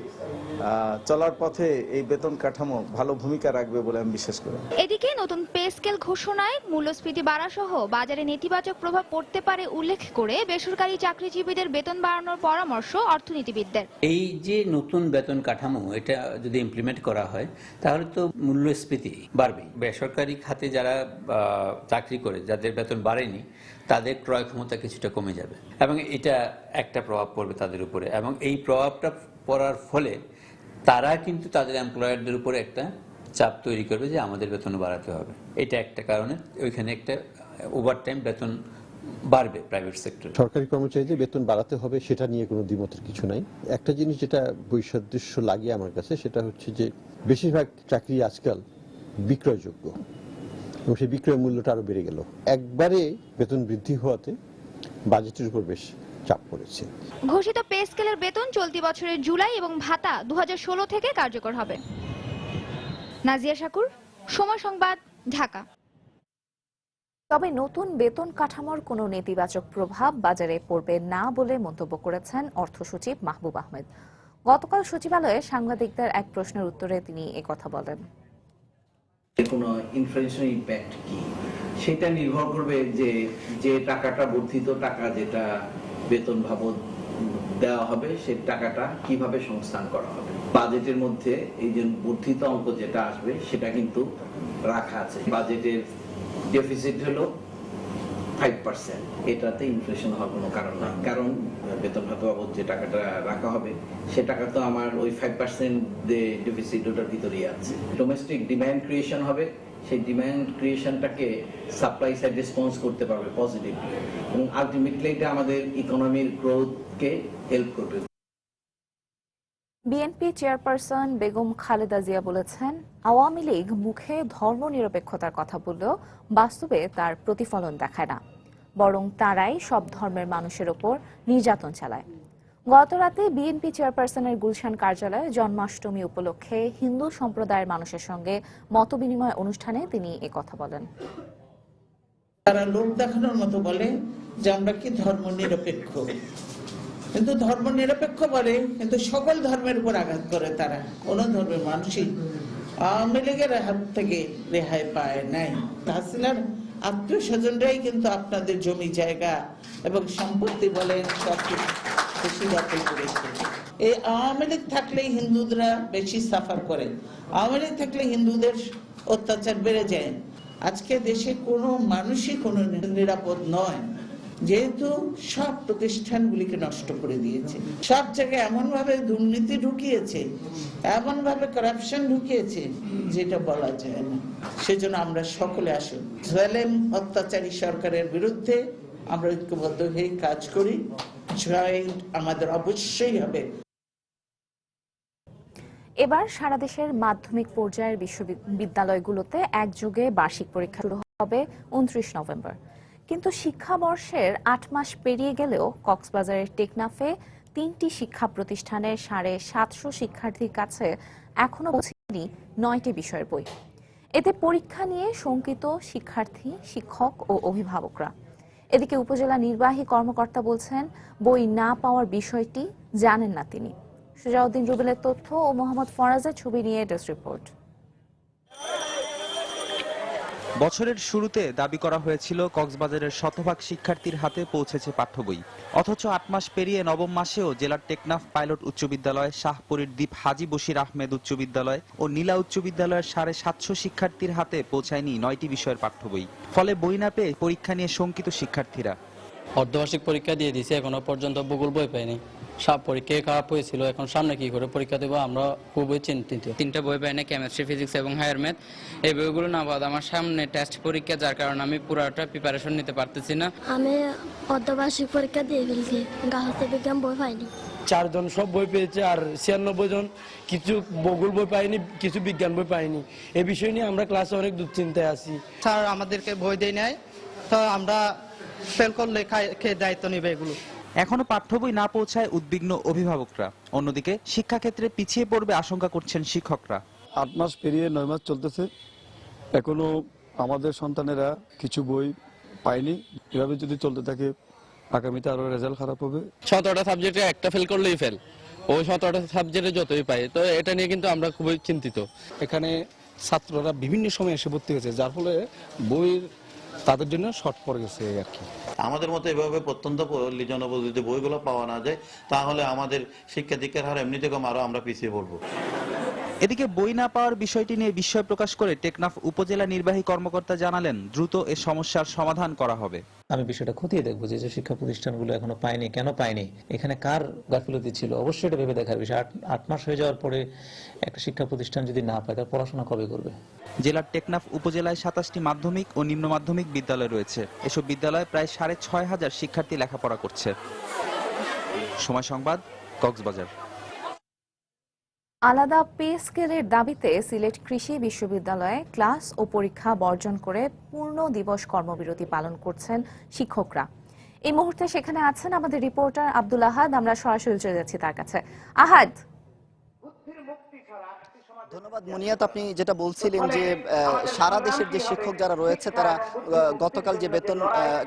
চলার পথে এই বেতন কাঠামো ভালো ভূমিকা রাখবে বলে আমি বিশ্বাস করি। এদিকে নতুন পে স্কেল ঘোষণায় মূল্যস্ফীতি বাড়া সহ বাজারে নেতিবাচক প্রভাব পড়তে পারে উল্লেখ করে বেসরকারি চাকরিজীবীদের বেতন বাড়ানোর পরামর্শ অর্থনীতিবিদদের। এই যে নতুন বেতন কাঠামো, এটা যদি ইমপ্লিমেন্ট করা হয় তাহলে তো মূল্যস্ফীতি বাড়বে। বেসরকারি খাতে যারা চাকরি করে, যাদের বেতন বাড়েনি, তাদের ক্রয় ক্ষমতা কিছুটা কমে যাবে এবং এটা একটা প্রভাব পড়বে তাদের উপরে, এবং এই প্রভাবটা পড়ার ফলে তারা কিন্তু তাদের এমপ্লয়ারদের উপরে একটা চাপ তৈরি করবে যে আমাদের বেতন বাড়াতে হবে। এটা একটা কারণে ওইখানে একটা ওভারটাইম বেতন বাড়বে প্রাইভেট সেক্টরে। সরকারি কর্মচারীদের বেতন বাড়াতে হবে, সেটা নিয়ে কোনো দ্বিমতের কিছু নাই। একটা জিনিস যেটা বৈসাদৃশ্য লাগে আমার কাছে, সেটা হচ্ছে যে বেশিরভাগ চাকরি আজকাল বিক্রয়যোগ্য এবং সেই বিক্রয় মূল্যটা আরো বেড়ে গেল। একবারে বেতন বৃদ্ধি হওয়াতে বাজেটের উপর বেশ চাপ পড়েছে। ঘোষিত পে স্কেলের বেতন চলতি বছরের জুলাই এবং ভাতা ২০১৬ থেকে কার্যকর হবে। নাজিয়া শাকুর, সময় সংবাদ, ঢাকা। তবে নতুন বেতন কাঠামোর কোনো নেতিবাচক প্রভাব বাজারে পড়বে না বলে মন্তব্য করেছেন অর্থ সচিব মাহবুব আহমেদ। গতকাল সচিবালয়ে সাংবাদিকদের এক প্রশ্নের উত্তরে তিনি একথা বলেন। কোনো ইনফ্লেশন ইম্প্যাক্ট কি সেটা নির্ভর করবে যে টাকাটা বর্ধিত টাকা যেটা বেতন বাবদ দেওয়া হবে সেই টাকাটা কিভাবে সংস্থান করা হবে। বাজেটের মধ্যে এই যে বর্ধিত অঙ্ক যেটা আসবে সেটা কিন্তু রাখা আছে। বাজেটের ডেফিসিট হলো 5%, এটাতে ইনফ্লেশন হওয়ার কোনো কারণ নাই, কারণ বেতন ভাতা বাবদ যে টাকাটা রাখা হবে সে টাকা তো আমার ওই 5% ডেফিসিট ওটার ভিতরেই আছে। ডোমেস্টিক ডিমান্ড ক্রিয়েশন হবে, সেই ডিমান্ড ক্রিয়েশনটাকে সাপ্লাই সাইড রেসপন্স করতে পারবে পজিটিভলি, এবং আলটিমেটলি এটা আমাদের ইকোনমির গ্রোথকে হেল্প করবে। বিএনপি চেয়ারপারসন বেগম খালেদা জিয়া বলেছেন, আওয়ামী লীগ মুখে ধর্মনিরপেক্ষতার কথা বললেও বাস্তবে তার প্রতিফলন দেখায় না, বরং তারাই সব ধর্মের মানুষের ওপর নির্যাতন চালায়। গতরাতে বিএনপি চেয়ারপারসনের গুলশান কার্যালয়ে জন্মাষ্টমী উপলক্ষে হিন্দু সম্প্রদায়ের মানুষের সঙ্গে মতবিনিময় অনুষ্ঠানে তিনি একথা বলেন। তারা লোক দেখানোর মতো বলে যে আমরা কি ধর্ম নিরপেক্ষ, কিন্তু ধর্ম নিরপেক্ষ বলে কিন্তু সকল ধর্মের উপর আঘাত করে। তারা কোন ধর্মের মানুষই আওয়ামী লীগের হাত থেকে রেহাই পায় নাই। তাহসিলার আত্মীয় স্বজনরাই কিন্তু আপনাদের জমি জায়গা এবং সম্পত্তি বলেন সবকিছু বেশি দখল করেছে। এই আওয়ামী লীগ থাকলেই হিন্দুরা বেশি সাফার করে, আওয়ামী লীগ থাকলে হিন্দুদের অত্যাচার বেড়ে যায়। আজকে দেশে কোনো মানুষই কোনো নিরাপদ নয়, যেহেতু সব প্রতিষ্ঠানগুলিকে নষ্ট করে দিয়েছে, সব জায়গায় এমন ভাবে দুর্নীতি ঢুকিয়েছে, এমন ভাবে করাপশন ঢুকিয়েছে যেটা বলা যায় না। সেজন্য আমরা সকলে আসুন জালেম অত্যাচারী সরকারের বিরুদ্ধে আমরা ঐক্যবদ্ধ হয়ে কাজ করি। জয় আমাদের অবশ্যই হবে। এবার সারা দেশের মাধ্যমিক পর্যায়ের বিশ্ববিদ্যালয়গুলোতে একযোগে বার্ষিক পরীক্ষা শুরু হবে 29 নভেম্বর। কিন্তু শিক্ষাবর্ষের 8 মাস পেরিয়ে গেলেও কক্সবাজারের টেকনাফে 3টি শিক্ষা প্রতিষ্ঠানের 750 শিক্ষার্থীর কাছে এখনো পৌঁছেনি 9টি বিষয়ের বই। এতে পরীক্ষা নিয়ে শঙ্কিত শিক্ষার্থী, শিক্ষক ও অভিভাবকরা। এদিকে উপজেলা নির্বাহী কর্মকর্তা বলছেন, বই না পাওয়ার বিষয়টি জানেন না তিনি। সুজাউদ্দিন রুবেলের তথ্য ও মোহাম্মদ ফরাজের ছবি নিয়ে ডেস্ক রিপোর্ট। বছরের শুরুতে দাবি করা হয়েছিল কক্সবাজারের শতভাগ শিক্ষার্থীর হাতে পৌঁছেছে পাঠ্য বই, অথচ 8 মাস পেরিয়ে নবম মাসেও জেলার টেকনাফ পাইলট উচ্চ বিদ্যালয়, শাহপুরীর দ্বীপ হাজী বশির আহমেদ উচ্চ বিদ্যালয় ও নীলা উচ্চ বিদ্যালয়ের 750 শিক্ষার্থীর হাতে পৌঁছায়নি 9টি বিষয়ের পাঠ্য বই। ফলে বই না পেয়ে পরীক্ষা নিয়ে শঙ্কিত শিক্ষার্থীরা। অর্ধবার্ষিক পরীক্ষা দিয়ে দিয়েছে, এখনো পর্যন্ত ভূগোল বই পাইনি। সব পরীক্ষায় খারাপ হয়েছিল, এখন সামনে কি করে পরীক্ষা দেবো আমরা খুবই চিন্তিত। 3টা বই পাইনি, কেমিস্ট্রি, ফিজিক্স এবং হায়ার ম্যাথ। এই বইগুলো না পাওয়া আমার সামনে টেস্ট পরীক্ষা, যার কারণে আমি পুরোটা প্রিপারেশন নিতে পারতেছি না। আমি অর্ধবার্ষিক পরীক্ষা দিয়ে ফেলছি, গাহতে বিজ্ঞান বই পাইনি। 4 জন সব বই পেয়েছে, আর 96 জন কিছু ভূগোল বই পাইনি, কিছু বিজ্ঞান বই পাইনি। এই বিষয় নিয়ে আমরা ক্লাসে অনেক দুশ্চিন্তায় আছি। স্যার আমাদেরকে বই দেয় নাই, তো আমরা ফেল করলে দায়িত্ব নেবে এগুলো। এখনো পাঠ্য বই না পৌঁছায় উদ্বিগ্ন অভিভাবকরা। অন্যদিকে শিক্ষাক্ষেত্রে পিছিয়ে পড়বে আশঙ্কা করছেন শিক্ষকরা। 8 মাস পেরিয়ে 9 মাস চলতেছে, এখনো আমাদের সন্তানেরা কিছু বই পায়নি। এভাবে যদি চলতে থাকে আগামীতে আরো রেজাল্ট খারাপ হবে। 17টা সাবজেক্টে একটা ফেল করলেই ফেল, ওই 17টা সাবজেক্টে যতই পাই, তো এটা নিয়ে কিন্তু আমরা খুবই চিন্তিত। এখানে ছাত্ররা বিভিন্ন সময় এসে ভর্তি হয়েছে, যার ফলে বইয়ের তাদের জন্য শর্ট পড়ে গেছে আর কি। আমাদের মতো এভাবে প্রত্যন্ত জনবহুল যদি বইগুলো পাওয়া না যায়, তাহলে আমাদের শিক্ষা দীক্ষার হার এমনিতে কম, আরো আমরা পিছিয়ে পড়বো। এদিকে বই না পাওয়ার বিষয়টি নিয়ে বিস্ময় প্রকাশ করে টেকনাফ উপজেলা নির্বাহী কর্মকর্তা জানালেন, দ্রুত এ সমস্যার সমাধান করা হবে। আমি বিষয়টা খতিয়ে দেখবো যে শিক্ষা প্রতিষ্ঠানগুলো এখনো পায়নি, কেন পায়নি, এখানে কার গাফিলতি ছিল, অবশ্যই এটা ভেবে দেখার বিষয়। 8 মাস হয়ে যাওয়ার পরে একটা শিক্ষা প্রতিষ্ঠান যদি না পায়, তার পড়াশোনা কবে করবে? জেলার টেকনাফ উপজেলায় 27টি মাধ্যমিক ও নিম্ন মাধ্যমিক বিদ্যালয় রয়েছে। এসব বিদ্যালয়ে প্রায় 6,500 শিক্ষার্থী লেখাপড়া করছে। সময় সংবাদ, কক্সবাজার। আলাদা পে স্কেলের দাবিতে সিলেট কৃষি বিশ্ববিদ্যালয়ে ক্লাস ও পরীক্ষা বর্জন করে পূর্ণ দিবস কর্মবিরতি পালন করছেন শিক্ষকরা। এই মুহূর্তে সেখানে আছেন আমাদের রিপোর্টার আব্দুল আহাদ। আমরা সরাসরি চলে যাচ্ছি তার কাছে। আহাদ, ধন্যবাদ মুনিয়াত। আপনি যেটা বলছিলেন যে সারা দেশের যে শিক্ষক যারা রয়েছে তারা গতকাল যে বেতন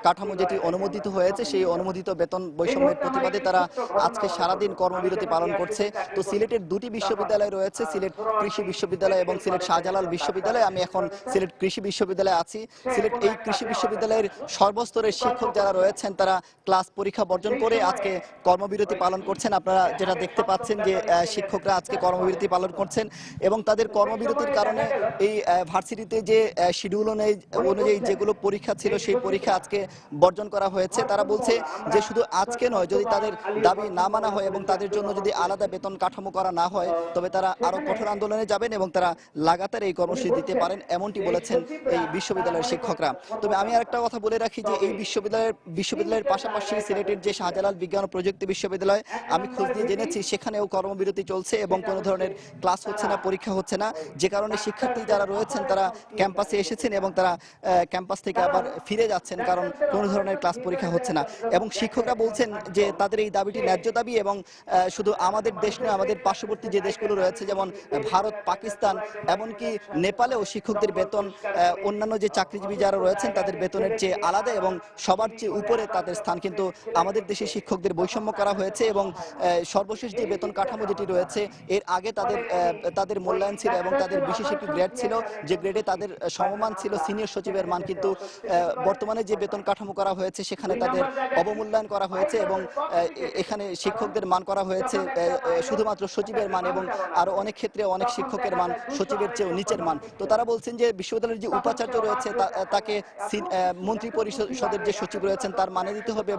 কাঠামো যেটি অনুমোদিত হয়েছে সেই অনুমোদিত বেতন বৈষম্যের প্রতিবাদে তারা আজকে সারাদিন কর্মবিরতি পালন করছে। তো সিলেটের দুটি বিশ্ববিদ্যালয় রয়েছে, সিলেট কৃষি বিশ্ববিদ্যালয় এবং সিলেট শাহজালাল বিশ্ববিদ্যালয়। আমি এখন সিলেট কৃষি বিশ্ববিদ্যালয়ে আছি। সিলেট এই কৃষি বিশ্ববিদ্যালয়ের সর্বস্তরের শিক্ষক যারা রয়েছেন তারা ক্লাস পরীক্ষা বর্জন করে আজকে কর্মবিরতি পালন করছেন। আপনারা যেটা দেখতে পাচ্ছেন যে শিক্ষকরা আজকে কর্মবিরতি পালন করছেন এবং তাদের কর্মবিরতির কারণে এই ভার্সিটিতে যে শিডিউল অনুযায়ী যেগুলো পরীক্ষা ছিল সেই পরীক্ষা আজকে বর্জন করা হয়েছে। তারা বলছে যে শুধু আজকে নয়, যদি তাদের দাবি না মানা হয় এবং তাদের জন্য যদি আলাদা বেতন কাঠামো করা না হয় তবে তারা আরো কঠোর আন্দোলনে যাবেন এবং তারা লাগাতার এই কর্মসূচি দিতে পারেন, এমনটি বলেছেন এই বিশ্ববিদ্যালয়ের শিক্ষকরা। তবে আমি আরেকটা কথা বলে রাখি যে এই বিশ্ববিদ্যালয়ের পাশাপাশি সিলেটের যে শাহজালাল বিজ্ঞান ও প্রযুক্তি বিশ্ববিদ্যালয়, আমি খোঁজ নিয়ে জেনেছি সেখানেও কর্মবিরতি চলছে এবং কোনো ধরনের ক্লাস হচ্ছে না, পরীক্ষা হচ্ছে না, যে কারণে শিক্ষার্থী যারা রয়েছেন তারা ক্যাম্পাসে এসেছেন এবং তারা ক্যাম্পাস থেকে আবার ফিরে যাচ্ছেন, কারণ কোনো ধরনের ক্লাস পরীক্ষা হচ্ছে না। এবং শিক্ষকরা বলছেন যে তাদের এই দাবিটি ন্যায্য দাবি এবং শুধু আমাদের দেশ নয়, আমাদের পার্শ্ববর্তী যে দেশগুলো রয়েছে যেমন ভারত, পাকিস্তান, এমনকি নেপালেও শিক্ষকদের বেতন অন্যান্য যে চাকরিজীবী যারা রয়েছেন তাদের বেতনের চেয়ে আলাদা এবং সবার চেয়ে উপরে তাদের স্থান। কিন্তু আমাদের দেশে শিক্ষকদের বৈষম্য করা হয়েছে এবং সর্বশেষ যে বেতন কাঠামো যেটি রয়েছে এর আগে তাদের মূল্যায়ন ছিল এবং তাদের বিশেষ একটি গ্রেড ছিল, যে গ্রেডে তাদের সমমান ছিল সিনিয়র সচিবের মান। কিন্তু বর্তমানে যে বেতন কাঠামো করা হয়েছে সেখানে তাদের অবমূল্যায়ন করা হয়েছে এবং এখানে শিক্ষকদের মান করা হয়েছে শুধুমাত্র সচিবের মান এবং আরো অনেক ক্ষেত্রে অনেক শিক্ষকের মান সচিবের চেয়েও নিচের মান। তো তারা বলছেন যে বিশ্ববিদ্যালয়ের যে উপাচার্য রয়েছে তাকে মন্ত্রী পরিষদের যে সচিব রয়েছেন তার মানে দিতে হবে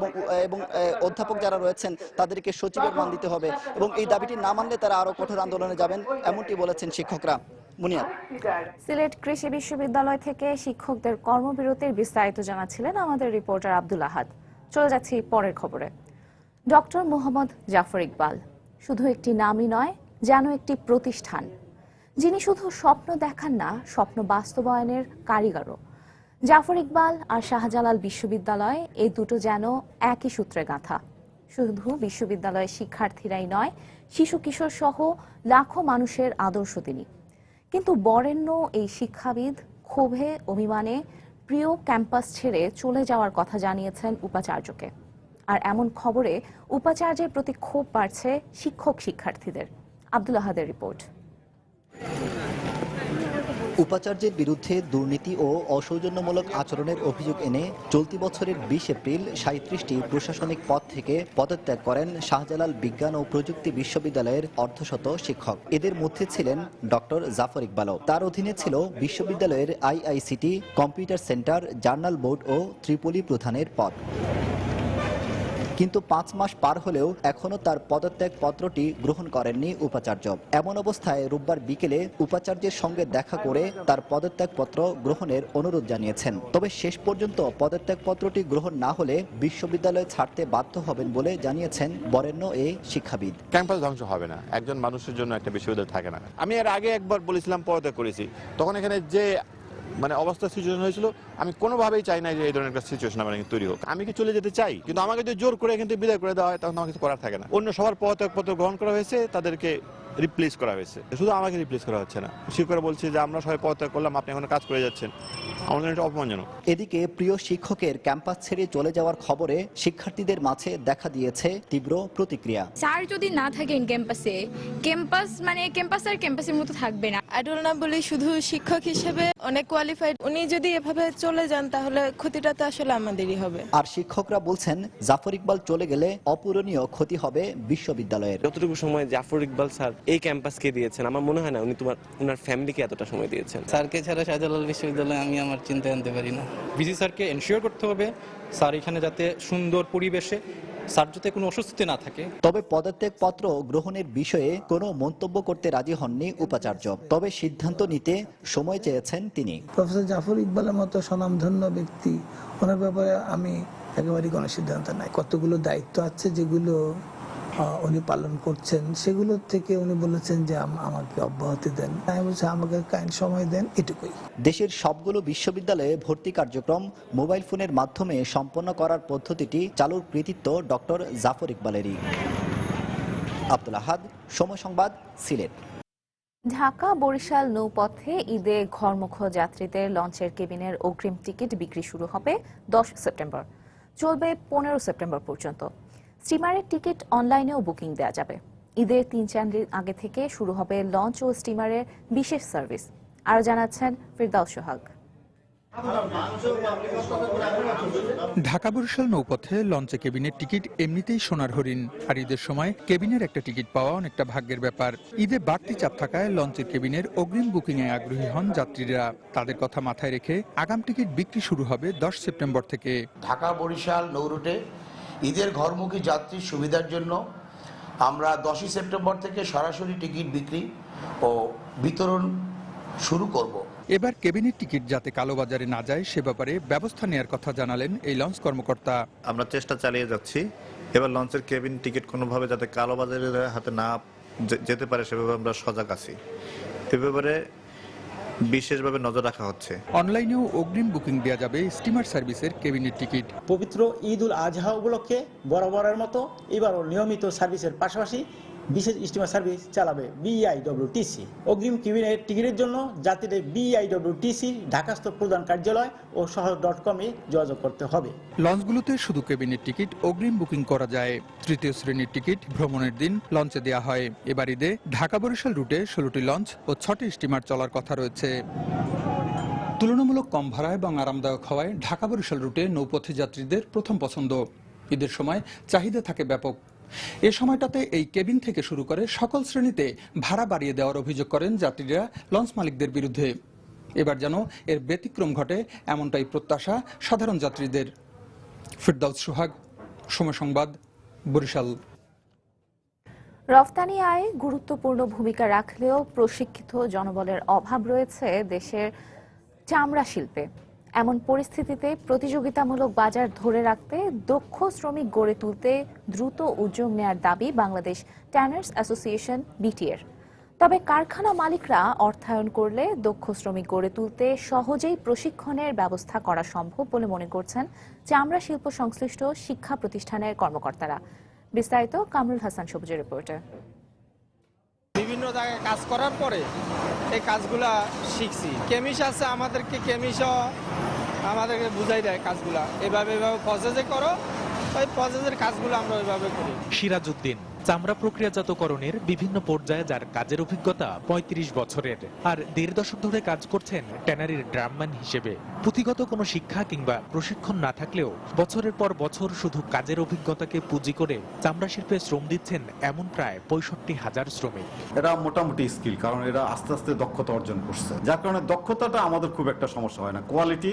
এবং অধ্যাপক যারা রয়েছেন তাদেরকে সচিবের মান দিতে হবে এবং এই দাবিটি না মানলে তারা আরো কঠোর আন্দোলনে যাবেন, এমনটি বলেছেন শিক্ষকরা। মুনিয়াত। সিলেট কৃষি বিশ্ববিদ্যালয় থেকে শিক্ষকদের কর্মবিরতির বিস্তারিত জানাচ্ছিলেন আমাদের রিপোর্টার আব্দুল আহাদ। চলে যাচ্ছি পরের খবরে। ডক্টর মোহাম্মদ জাফর ইকবাল শুধু একটি নামই নয়, যেন একটি প্রতিষ্ঠান, যিনি শুধু স্বপ্ন দেখান না, স্বপ্ন বাস্তবায়নের কারিগরও। জাফর ইকবাল আর শাহজালাল বিশ্ববিদ্যালয় এই দুটো যেন একই সূত্রে গাঁথা। শুধু বিশ্ববিদ্যালয়ের শিক্ষার্থীরাই নয়, শিশু কিশোর সহ লাখো মানুষের আদর্শ তিনি। কিন্তু বরেণ্য এই শিক্ষাবিদ ক্ষোভে অভিমানে প্রিয় ক্যাম্পাস ছেড়ে চলে যাওয়ার কথা জানিয়েছেন উপাচার্যকে। আর এমন খবরে উপাচার্যের প্রতি ক্ষোভ বাড়ছে শিক্ষক শিক্ষার্থীদের। আব্দুল আহাদের রিপোর্ট। উপাচার্যের বিরুদ্ধে দুর্নীতি ও অসৌজন্যমূলক আচরণের অভিযোগ এনে চলতি বছরের 20 এপ্রিল 37টি প্রশাসনিক পদ থেকে পদত্যাগ করেন শাহজালাল বিজ্ঞান ও প্রযুক্তি বিশ্ববিদ্যালয়ের অর্ধশত শিক্ষক। এদের মধ্যে ছিলেন ডক্টর জাফর ইকবালও। তার অধীনে ছিল বিশ্ববিদ্যালয়ের IICT, computer centre, journal board ও ত্রিপলি প্রধানের পদ। কিন্তু 5 মাস পার হলেও এখনো তার পদত্যাগ পত্রটি গ্রহণ করেননি উপাচার্য। এমন অবস্থায় রোববার বিকেলে উপাচার্যের সঙ্গে দেখা করে তার পদত্যাগ পত্র গ্রহণের অনুরোধ জানিয়েছেন। তবে শেষ পর্যন্ত পদত্যাগ পত্রটি গ্রহণ না হলে বিশ্ববিদ্যালয় ছাড়তে বাধ্য হবেন বলে জানিয়েছেন বরেণ্য এই শিক্ষাবিদ। ক্যাম্পাস ধ্বংস হবে না, একজন মানুষের জন্য একটা বিশ্ববিদ্যালয় থাকে না। আমি এর আগে একবার বলেছিলাম পদত্যাগ করেছি, তখন এখানে যে অবস্থা সিচুয়েশন হয়েছিল, আমি কোনোভাবেই চাই না যে এই ধরনের একটা সিচুয়েশন আমার তৈরি হোক। আমি কি চলে যেতে চাই, কিন্তু আমাকে যদি জোর করে এখান থেকে বিদায় করে দেওয়া হয় তখন আমার কিছু করার থাকে না। অন্য সবার পদত্যাগপত্র গ্রহণ করা হয়েছে, তাদেরকে রিপ্লেস করা হয়েছে, শুধু আমাকে রিপ্লেস করা হচ্ছে না। শিক্ষকরা বলছে যে আমরা সবাই পদত্যাগ করলাম, আপনি এখন কাজ করে যাচ্ছেন, আমাদের এটা অপমানজনক। এদিকে প্রিয় শিক্ষকের ক্যাম্পাস ছেড়ে চলে যাওয়ার খবরে শিক্ষার্থীদের মাঝে দেখা দিয়েছে তীব্র প্রতিক্রিয়া। স্যার যদি না থাকেন ক্যাম্পাসে, ক্যাম্পাস আর ক্যাম্পাসের মতো থাকবে না। আইডল না বলে শুধু শিক্ষক হিসেবে অনেক কোয়ালিফাইড, উনি যদি এভাবে চলে যান তাহলে ক্ষতিটা তো আসলে আমাদেরই হবে। আর শিক্ষকরা বলছেন জাফর ইকবাল চলে গেলে অপূরণীয় ক্ষতি হবে বিশ্ববিদ্যালয়ের। যতটুকু সময় জাফর ইকবাল স্যার এই ক্যাম্পাসকে দিয়েছেন, আমার মনে হয় না উনি ওনার ফ্যামিলিকে এতটা সময় দিয়েছেন। স্যারকে ছাড়া শাহজালাল বিশ্ববিদ্যালয়ে আমি আমার চিন্তায় আনতে পারি না। ভিসি স্যারকে এনশিওর করতে হবে স্যার এখানে যাতে সুন্দর পরিবেশে, স্যার যাতে কোনো অসুস্থতা না থাকে। তবে পদত্যাগ পত্র গ্রহণের বিষয়ে কোনো মন্তব্য করতে রাজি হননি উপাচার্য। তবে সিদ্ধান্ত নিতে সময় চেয়েছেন তিনি। প্রফেসর জাফর ইকবালের মতো স্বনামধন্য ব্যক্তি, ওনার ব্যাপারে আমি একেবারেই কোনো সিদ্ধান্ত নাই। কতগুলো দায়িত্ব আছে যেগুলো উনি পালন করছেন, সেগুলো থেকে উনি বলেছেন যে আমাকে অব্যাহতি দেন। আমি বলছি আমাকে কাইন্ড সময় দেন, এটুকুই। দেশের সবগুলো বিশ্ববিদ্যালয়ে ভর্তি কার্যক্রম মোবাইল ফোনের মাধ্যমে সম্পন্ন করার পদ্ধতিটি চালুর কৃতিত্ব ডক্টর জাফর ইকবালেরই। আব্দুল আহাদ, সময় সংবাদ, সিলেট। ঢাকা বরিশাল নৌপথে ঈদে ঘরমুখ যাত্রীদের লঞ্চের কেবিনের অগ্রিম টিকিট বিক্রি শুরু হবে 10 সেপ্টেম্বর, চলবে 15 সেপ্টেম্বর পর্যন্ত। স্টিমারের টিকিট অনলাইনেও বুকিং দেওয়া যাবে। ঈদের 3-4 দিন আগে থেকে শুরু হবে লঞ্চ ও স্টিমারের বিশেষ সার্ভিস। আরও জানাচ্ছেন ফিরদাউস সোহাগ। ঢাকা বরিশাল নৌপথে লঞ্চে কেবিনের টিকিট এমনিতেই সোনার হরিণ, আর ঈদের সময় কেবিনের একটা টিকিট পাওয়া অনেকটা ভাগ্যের ব্যাপার। ঈদে বাড়তি চাপ থাকায় লঞ্চের কেবিনের অগ্রিম বুকিং এ আগ্রহী হন যাত্রীরা। তাদের কথা মাথায় রেখে আগাম টিকিট বিক্রি শুরু হবে 10 সেপ্টেম্বর থেকে। ঢাকা বরিশাল নৌরুটে ঈদের ঘরমুখী যাত্রীর সুবিধার জন্য আমরা 10 সেপ্টেম্বর থেকে সরাসরি টিকিট বিক্রি ও বিতরণ শুরু করব। এবার কেবিনের টিকিট যাতে কালোবাজারে না যায় সে ব্যাপারে ব্যবস্থা নেওয়ার কথা জানালেন এই লঞ্চ কর্মকর্তা। আমরা চেষ্টা চালিয়ে যাচ্ছি, এবার লঞ্চের কেবিন টিকিট কোনোভাবে যাতে কালোবাজারের হাতে না যেতে পারে সেভাবে আমরা সজাগ আছি। এ ব্যাপারে বিশেষভাবে নজর রাখা হচ্ছে। অনলাইনেও অগ্রিম বুকিং দেওয়া যাবে স্টিমার সার্ভিসের কেবিনের টিকিট। পবিত্র ঈদ উল আজহা উপলক্ষে বরাবরের মতো এবারও নিয়মিত সার্ভিসের পাশাপাশি বিশেষ স্টিমার সার্ভিস চালাবে বিআইডব্লিউটিসি। অগ্রিম কেবিনের টিকিটের জন্য যাত্রীদের বিআইডব্লিউটিসি ঢাকাস্থ প্রধান কার্যালয় ও শহর.com-এ যোগাযোগ করতে হবে। লঞ্চগুলোতে শুধু কেবিনের টিকিট অগ্রিম বুকিং করা যায়। তৃতীয় শ্রেণীর টিকিট ভ্রমণের দিন লঞ্চে দেওয়া হয়। এবার ঈদে ঢাকা বরিশাল রুটে 16টি লঞ্চ ও 6টি স্টিমার চলার কথা রয়েছে। তুলনামূলক কম ভাড়া এবং আরামদায়ক হওয়ায় ঢাকা বরিশাল রুটে নৌপথে যাত্রীদের প্রথম পছন্দ। ঈদের সময় চাহিদা থাকে ব্যাপক। এ সময়টাতে এই কেবিন থেকে শুরু করে সকল শ্রেণীতে ভাড়া বাড়িয়ে দেওয়ার অভিযোগ করেন যাত্রীরা লঞ্চ মালিকদের বিরুদ্ধে। এবার যেন এর ব্যতিক্রম ঘটে এমনটাই প্রত্যাশা সাধারণ যাত্রীদের। ফিরদাউস সোহাগ, সময় সংবাদ, বরিশাল। রফতানি আয়ে গুরুত্বপূর্ণ ভূমিকা রাখলেও প্রশিক্ষিত জনবলের অভাব রয়েছে দেশের চামড়া শিল্পে। এমন পরিস্থিতিতে প্রতিযোগিতামূলক বাজার ধরে রাখতে দক্ষ শ্রমিক গড়ে তুলতে দ্রুত উদ্যোগ নেয়ার দাবি বাংলাদেশ ট্যানার্স অ্যাসোসিয়েশন বিটিএর। তবে কারখানা মালিকরা অর্থায়ন করলে দক্ষ শ্রমিক গড়ে তুলতে সহজেই প্রশিক্ষণের ব্যবস্থা করা সম্ভব বলে মনে করছেন চামড়া শিল্প সংশ্লিষ্ট শিক্ষা প্রতিষ্ঠানের কর্মকর্তারা। বিস্তারিত কামরুল হাসান সবুজের রিপোর্টে। বিভিন্ন জায়গায় কাজ করার পরে এই কাজগুলা শিখছি। কেমিস আছে, আমাদেরকে কেমিসও আমাদেরকে বুঝাই দেয় কাজগুলা এভাবে প্রসেসে করো, ওই প্রসেসের কাজগুলো আমরা ওইভাবে করি। সিরাজউদ্দিন চামড়া প্রক্রিয়াজাতকরণের বিভিন্ন পর্যায়ে যার কাজের অভিজ্ঞতা ৩৫ বছরের, আর ১.৫ দশক ধরে কাজ করছেন ট্যানারির ড্রামম্যান হিসেবে। পুঁথিগত কোনো শিক্ষা কিংবা প্রশিক্ষণ না থাকলেও বছরের পর বছর শুধু কাজের অভিজ্ঞতাকে পুঁজি করে চামড়া শিল্পে শ্রম দিচ্ছেন এমন প্রায় ৬৫,০০০ শ্রমিক। এরা মোটামুটি স্কিল, কারণ এরা আস্তে আস্তে দক্ষতা অর্জন করছে, যার কারণে দক্ষতাটা আমাদের খুব একটা সমস্যা হয় না। কোয়ালিটি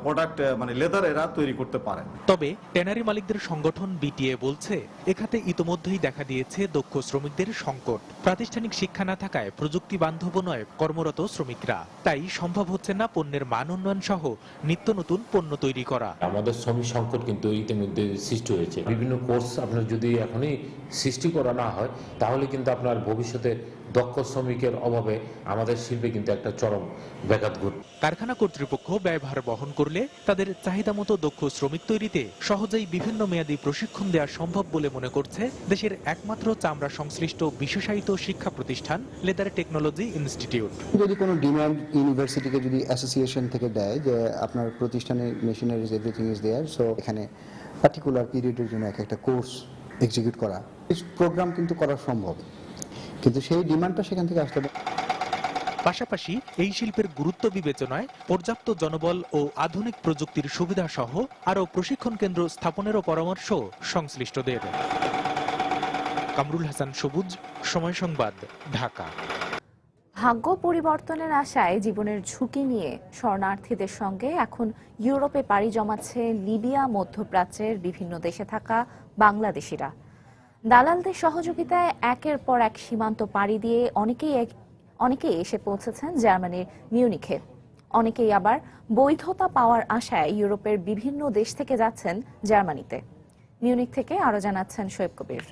প্রোডাক্ট মানে লেদার এরা তৈরি করতে পারে। তবে ট্যানারি মালিকদের সংগঠন বিটিএ বলছে এখানে ইতোমধ্যেই দেখা দিয়েছে দক্ষ শ্রমিকদের সংকট। প্রাতিষ্ঠানিক শিক্ষা না থাকায় প্রযুক্তি বান্ধব নয় কর্মরত শ্রমিকরা, তাই সম্ভব হচ্ছে না পণ্যের মান উন্নয়ন সহ নিত্য নতুন পণ্য তৈরি করা। আমাদের শ্রমিক সংকট কিন্তু ইতিমধ্যে সৃষ্টি হয়েছে। বিভিন্ন কোর্স আপনার যদি এখনই সৃষ্টি করা না হয় তাহলে কিন্তু আপনার ভবিষ্যতে দক্ষ শ্রমিকের অভাবে আমাদের শিল্পে কিন্তু একটা চরম ব্যাঘাত ঘটবে। কারখানা কর্তৃপক্ষ ব্যয়ভার বহন করলে তাদের চাহিদা মতো দক্ষ শ্রমিক তৈরিতে সহজেই বিভিন্ন মেয়াদী প্রশিক্ষণ দেওয়া সম্ভব বলে মনে করছে দেশের একমাত্র চামড়া সংশ্লিষ্ট বিশেষায়িত শিক্ষা প্রতিষ্ঠান লেদার টেকনোলজি ইনস্টিটিউট। যদি কোনো ডিমান্ড ইউনিভার্সিটিকে যদি অ্যাসোসিয়েশন থেকে দেয় যে আপনার প্রতিষ্ঠানের machineries everything is there, so এখানে পার্টিকুলার পিরিয়ডের জন্য একটা কোর্স এক্সিকিউট করা, প্রোগ্রাম কিন্তু করা সম্ভব, কিন্তু সেই ডিমান্ডটা সেখান থেকে আসতে হবে। পাশাপাশি এই শিল্পের গুরুত্ব বিবেচনায় পর্যাপ্ত জনবল ও আধুনিক প্রযুক্তির সুবিধা সহ আরও প্রশিক্ষণ কেন্দ্র স্থাপনেরও পরামর্শ সংশ্লিষ্টদের। কামরুল হাসান সবুজ, সময় সংবাদ, ঢাকা। ভাগ্য পরিবর্তনের আশায় জীবনের ঝুঁকি নিয়ে শরণার্থীদের সঙ্গে এখন ইউরোপে পাড়ি জমাচ্ছে লিবিয়া, মধ্যপ্রাচ্যের বিভিন্ন দেশে থাকা বাংলাদেশিরা। দালালদের সহযোগিতায় একের পর এক সীমান্ত পাড়ি দিয়ে অনেকেই এসে পৌঁছেছেন জার্মানির মিউনিখে। অনেকেই আবার বৈধতা পাওয়ার আশায় ইউরোপের বিভিন্ন দেশ থেকে যাচ্ছেন জার্মানিতে। মিউনিখ থেকে আরো জানাচ্ছেন শোয়েব কবির।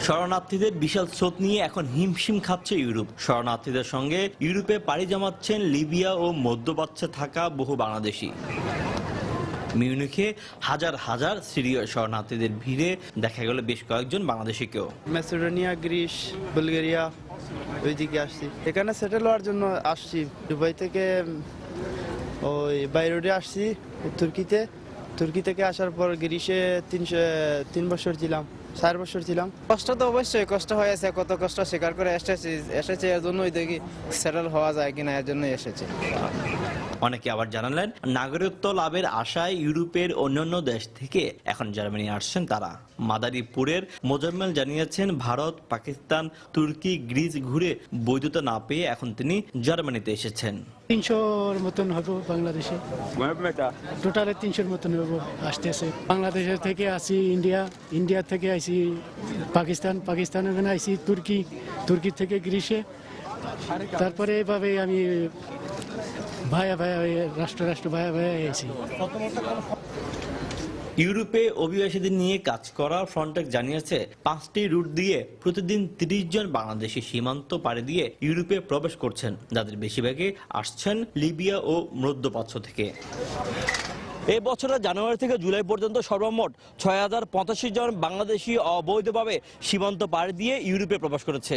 শরণার্থীদের বিশাল স্রোত নিয়ে এখন হিমশিম খাচ্ছে ইউরোপ। শরণার্থীদের সঙ্গে ইউরোপে পাড়ি জমাচ্ছেন লিবিয়া ও মধ্যপ্রাচ্যে থাকা বহু বাংলাদেশি। মিউনিখে হাজার হাজার সিরীয় শরণার্থীদের ভিড়ে দেখা গেল বেশ কয়েকজন বাংলাদেশিকেও। ম্যাসেডোনিয়া, গ্রিস, বুলগেরিয়া ওইদিকে আসছি। এখানে সেটেল হওয়ার জন্য আসছি। দুবাই থেকে ওই বাইরোডে আসছি তুর্কিতে। তুর্কি থেকে আসার পর গ্রিসে 3 বছর ছিলাম, 4 বছর ছিলাম। কষ্ট তো অবশ্যই কষ্ট হয়েছে, কত কষ্ট স্বীকার করে এসেছে এর জন্যই দেখি সেটেল হওয়া যায় কিনা, এর জন্যই এসেছে। অনেকে আবার জানালেন নাগরিকত্ব লাভের আশায় ইউরোপের অন্যান্য দেশ থেকে এখন জার্মানি আসছেন তারা। মাদারীপুরের মোজাম্মেল জানিয়েছেন ভারত, পাকিস্তান, তুর্কি, গ্রিস ঘুরে বৈধতা না পেয়ে এখন তিনি জার্মানিতে এসেছেন। 300-র মতন হবে বাংলাদেশে, টোটালে 300-র মতন হবে আসতেছে। বাংলাদেশের থেকে আসি ইন্ডিয়া থেকে আসি পাকিস্তান ওখানে আসি তুর্কি থেকে গ্রিসে, তারপরে এভাবে আমি ভাইয়া রাষ্ট্র ভাইয়া এসেছি। ইউরোপে অভিবাসীদের নিয়ে কাজ করা ফ্রন্টেক্স জানিয়েছে 5টি রুট দিয়ে প্রতিদিন 30 জন বাংলাদেশি সীমান্ত পাড়ি দিয়ে ইউরোপে প্রবেশ করছেন, যাদের বেশিরভাগই আসছেন লিবিয়া ও মধ্যপ্রাচ্য থেকে। এই বছরের জানুয়ারি থেকে জুলাই পর্যন্ত সর্বমোট 6085 জন বাংলাদেশি অবৈধভাবে সীমান্ত পাড়ি দিয়ে ইউরোপে প্রবেশ করেছে।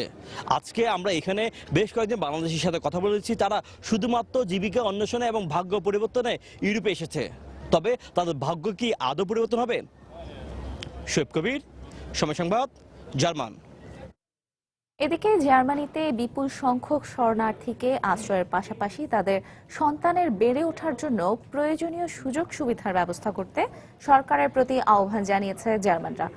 আজকে আমরা এখানে বেশ কয়েকজন বাংলাদেশির সাথে কথা বলেছি, তারা শুধুমাত্র জীবিকা অন্বেষণে এবং ভাগ্য পরিবর্তনে ইউরোপে এসেছে। তবে তাদের ভাগ্য কি আদৌ পরিবর্তন হবে? শোয়েব কবির, সময় সংবাদ, জার্মান। এদিকে জার্মানিতে বিপুল সংখ্যক শরণার্থীকে আশ্রয়ের পাশাপাশি তাদের সন্তানের বেড়ে ওঠার জন্য প্রয়োজনীয় সুযোগ সুবিধার ব্যবস্থা করতে সরকারের প্রতি আহ্বান জানিয়েছে জার্মানরা।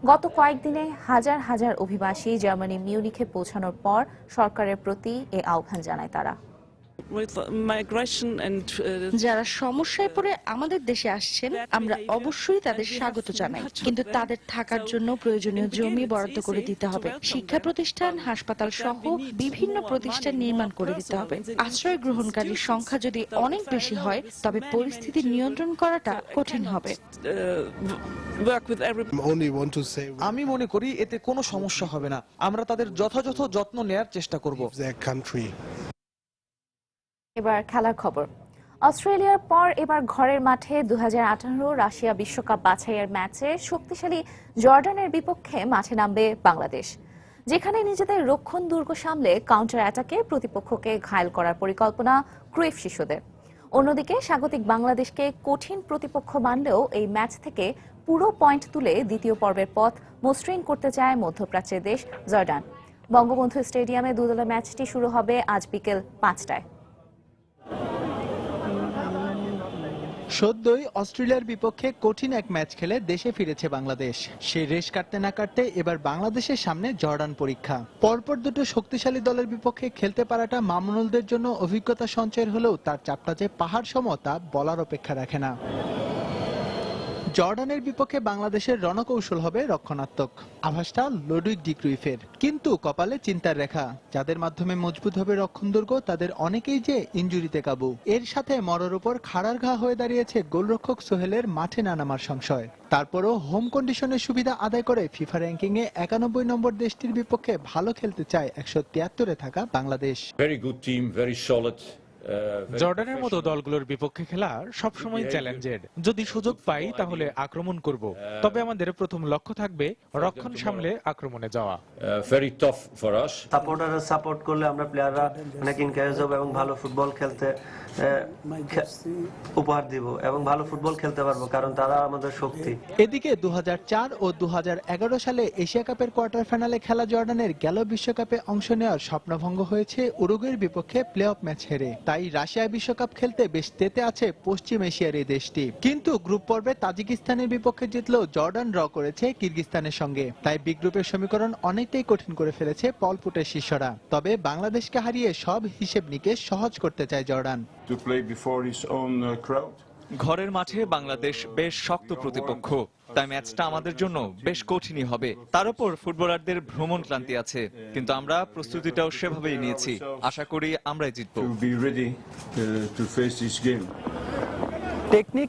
গত কয়েকদিনে হাজার হাজার অভিবাসী জার্মানি মিউনিখে পৌঁছানোর পর সরকারের প্রতি এ আহ্বান জানায় তারা। যারা সমস্যায় পড়ে আমাদের দেশে আসছেন, আমরা অবশ্যই তাদের স্বাগত জানাই, কিন্তু তাদের থাকার জন্য প্রয়োজনীয় জমি বরাদ্দ করে দিতে হবে। শিক্ষা প্রতিষ্ঠান, হাসপাতাল সহ বিভিন্ন প্রতিষ্ঠান নির্মাণ করে দিতে হবে। আশ্রয় গ্রহণকারীর সংখ্যা যদি অনেক বেশি হয়, তবে পরিস্থিতি নিয়ন্ত্রণ করাটা কঠিন হবে। আমি মনে করি এতে কোনো সমস্যা হবে না। আমরা তাদের যথাযথ যত্ন নেয়ার চেষ্টা করব। এবার খেলার খবর। অস্ট্রেলিয়ার পর এবার ঘরের মাঠে 2018 রাশিয়া বিশ্বকাপ বাছাইয়ের ম্যাচে শক্তিশালী জর্ডানের বিপক্ষে মাঠে নামবে বাংলাদেশ, যেখানে নিজেদের রক্ষণ দুর্গ সামলে কাউন্টার অ্যাটাকে প্রতিপক্ষকে ঘায়েল করার পরিকল্পনা ক্রুইফ শিশুদের। অন্যদিকে স্বাগতিক বাংলাদেশকে কঠিন প্রতিপক্ষ মানলেও এই ম্যাচ থেকে পুরো পয়েন্ট তুলে দ্বিতীয় পর্বের পথ মসৃণ করতে চায় মধ্যপ্রাচ্যের দেশ জর্ডান। বঙ্গবন্ধু স্টেডিয়ামে দুদলের ম্যাচটি শুরু হবে আজ বিকেল 5টায়। সদ্যই অস্ট্রেলিয়ার বিপক্ষে কঠিন এক ম্যাচ খেলে দেশে ফিরেছে বাংলাদেশ। সেই রেশ কাটতে না কাটতে এবার বাংলাদেশের সামনে জর্ডান পরীক্ষা। পরপর দুটো শক্তিশালী দলের বিপক্ষে খেলতে পারাটা মামুনুলদের জন্য অভিজ্ঞতা সঞ্চয়ের হলেও তার চাপটা যে পাহাড় সম তা বলার অপেক্ষা রাখে না। জর্ডানের বিপক্ষে বাংলাদেশের রণকৌশল হবে রক্ষণাত্মক, আভাসটা লুডভিগ ডি ক্রুইফের। কিন্তু কপালে চিন্তার রেখা, যাদের মাধ্যমে মজবুত হবে রক্ষণদুর্গ তাদের অনেকেই যে ইনজুরিতে কাবু। এর সাথে মরার উপর খাড়ার ঘা হয়ে দাঁড়িয়েছে গোলরক্ষক সোহেলের মাঠে না নামার সংশয়। তারপরও হোম কন্ডিশনের সুবিধা আদায় করে ফিফা র্যাঙ্কিংয়ে 91 নম্বর দেশটির বিপক্ষে ভালো খেলতে চায় 173-এ থাকা Bangladesh. Very good team, very solid. জর্ডানের মতো দলগুলোর বিপক্ষে খেলা সবসময় চ্যালেঞ্জের। যদি সুযোগ পাই তাহলে আক্রমণ করব, তবে আমাদের প্রথম লক্ষ্য থাকবে রক্ষণ সামলে আক্রমণে যাওয়া। Very tough for us. সাপোর্টাররা সাপোর্ট করলে আমরা প্লেয়াররা অনেক এনকারেজ হব এবং ভালো ফুটবল খেলতে উপহার দিব এবং ভালো ফুটবল খেলতে পারবো, কারণ তারা আমাদের শক্তি। এদিকে 2004 ও 2011 সালে এশিয়া কাপের কোয়ার্টার ফাইনালে খেলা জর্ডানের গেল বিশ্বকাপে অংশ নেওয়ার স্বপ্নভঙ্গ হয়েছে উরুগুয়ের বিপক্ষে প্লে অফ ম্যাচ হেরে। তাই রাশিয়া বিশ্বকাপ খেলতে বেশ তেতে আছে পশ্চিম এশিয়ার এই দেশটি। কিন্তু গ্রুপ পর্বে তাজিকিস্তানের বিপক্ষে জিতলেও জর্ডান ড্র করেছে কিরগিস্তানের সঙ্গে। তাই বি গ্রুপের সমীকরণ অনেকটাই কঠিন করে ফেলেছে পলপুটের শিষ্যরা। তবে বাংলাদেশকে হারিয়ে সব হিসেব নিকেশ সহজ করতে চায় জর্ডান। ঘরের মাঠে বাংলাদেশ বেশ শক্ত প্রতিপক্ষ, তাই ম্যাচটা আমাদের জন্য বেশ কঠিনই হবে। তার উপর ফুটবলারদের ভ্রমণ ক্লান্তি আছে, কিন্তু আমরা প্রস্তুতিটাও সেভাবেই নিয়েছি। আশা করি আমরাই জিতব।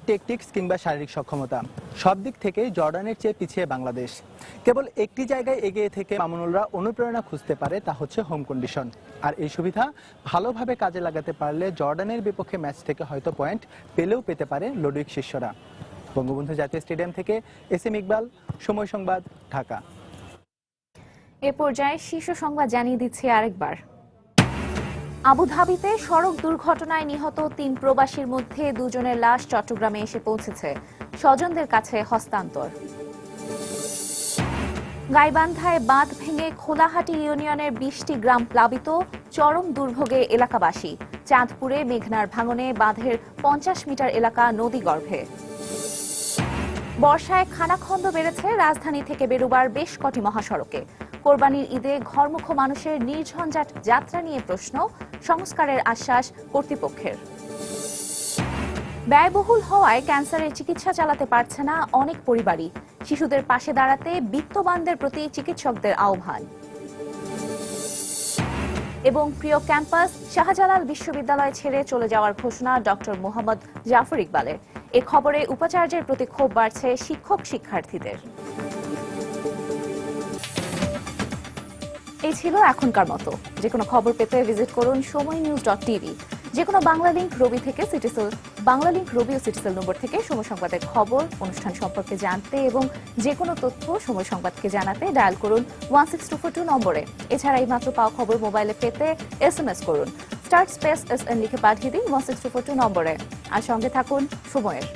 টেকটিক্স কিংবা শারীরিক সক্ষমতা সব দিক থেকেই জর্ডানের চেয়ে পিছিয়ে বাংলাদেশ। কেবল একটি জায়গায় এগিয়ে থেকে মামুনুলরা অনুপ্রেরণা খুঁজতে পারে, তা হচ্ছে হোম কন্ডিশন। আর এই সুবিধা ভালোভাবে কাজে লাগাতে পারলে জর্ডানের বিপক্ষে ম্যাচ থেকে হয়তো পয়েন্ট পেলেও পেতে পারে লুডভিগ শিষ্যরা। বঙ্গবন্ধু জাতীয় স্টেডিয়াম থেকে এসএম ইকবাল, সময় সংবাদ, ঢাকা। এ পর্যায়ে শীর্ষ সংবাদ জানিয়ে দিচ্ছি আরেকবার। আবুধাবিতে সড়ক দুর্ঘটনায় নিহত 3 প্রবাসীর মধ্যে 2 জনের লাশ চট্টগ্রামে এসে পৌঁছেছে, স্বজনদের কাছে হস্তান্তর। গাইবান্ধায় বাঁধ ভেঙে খোলাহাটি ইউনিয়নের 20টি গ্রাম প্লাবিত, চরম দুর্ভোগে এলাকাবাসী। চাঁদপুরে মেঘনার ভাঙনে বাঁধের 50 মিটার এলাকা নদীগর্ভে। বর্ষায় খানাখন্দ বেড়েছে রাজধানী থেকে বেরোবার বেশ কটি মহাসড়কে। কোরবানির ঈদে ঘরমুখ মানুষের নির্ঝঞ্ঝাট যাত্রা নিয়ে প্রশ্ন, সংস্কারের আশ্বাস কর্তৃপক্ষের। ব্যয়বহুল হওয়ায় ক্যান্সারের চিকিৎসা চালাতে পারছে না অনেক পরিবারই। শিশুদের পাশে দাঁড়াতে বিত্তবানদের প্রতি চিকিৎসকদের আহ্বান। এবং প্রিয় ক্যাম্পাস শাহজালাল বিশ্ববিদ্যালয় ছেড়ে চলে যাওয়ার ঘোষণা ডক্টর মোহাম্মদ জাফর ইকবালের। এ খবরে উপাচার্যের প্রতি ক্ষোভ বাড়ছে শিক্ষক শিক্ষার্থীদের। এই ছিল এখনকার মতো। যে কোনো খবর পেতে ভিজিট করুন সময়নিউজ.tv। যে কোনো বাংলা লিংক রবি থেকে সিটিসেল, বাংলা লিংক রবি ও সিটিসেল নম্বর থেকে সময় সংবাদের খবর, অনুষ্ঠান সম্পর্কে জানতে এবং যে কোনো তথ্য সময় সংবাদকে জানাতে ডায়াল করুন 16242 নম্বরে। এছাড়া এই মাত্র পাওয়া খবর মোবাইলে পেতে SMS করুন *SN লিখে পাঠিয়ে দিন 16242 নম্বরে। আর সঙ্গে থাকুন সময়ের।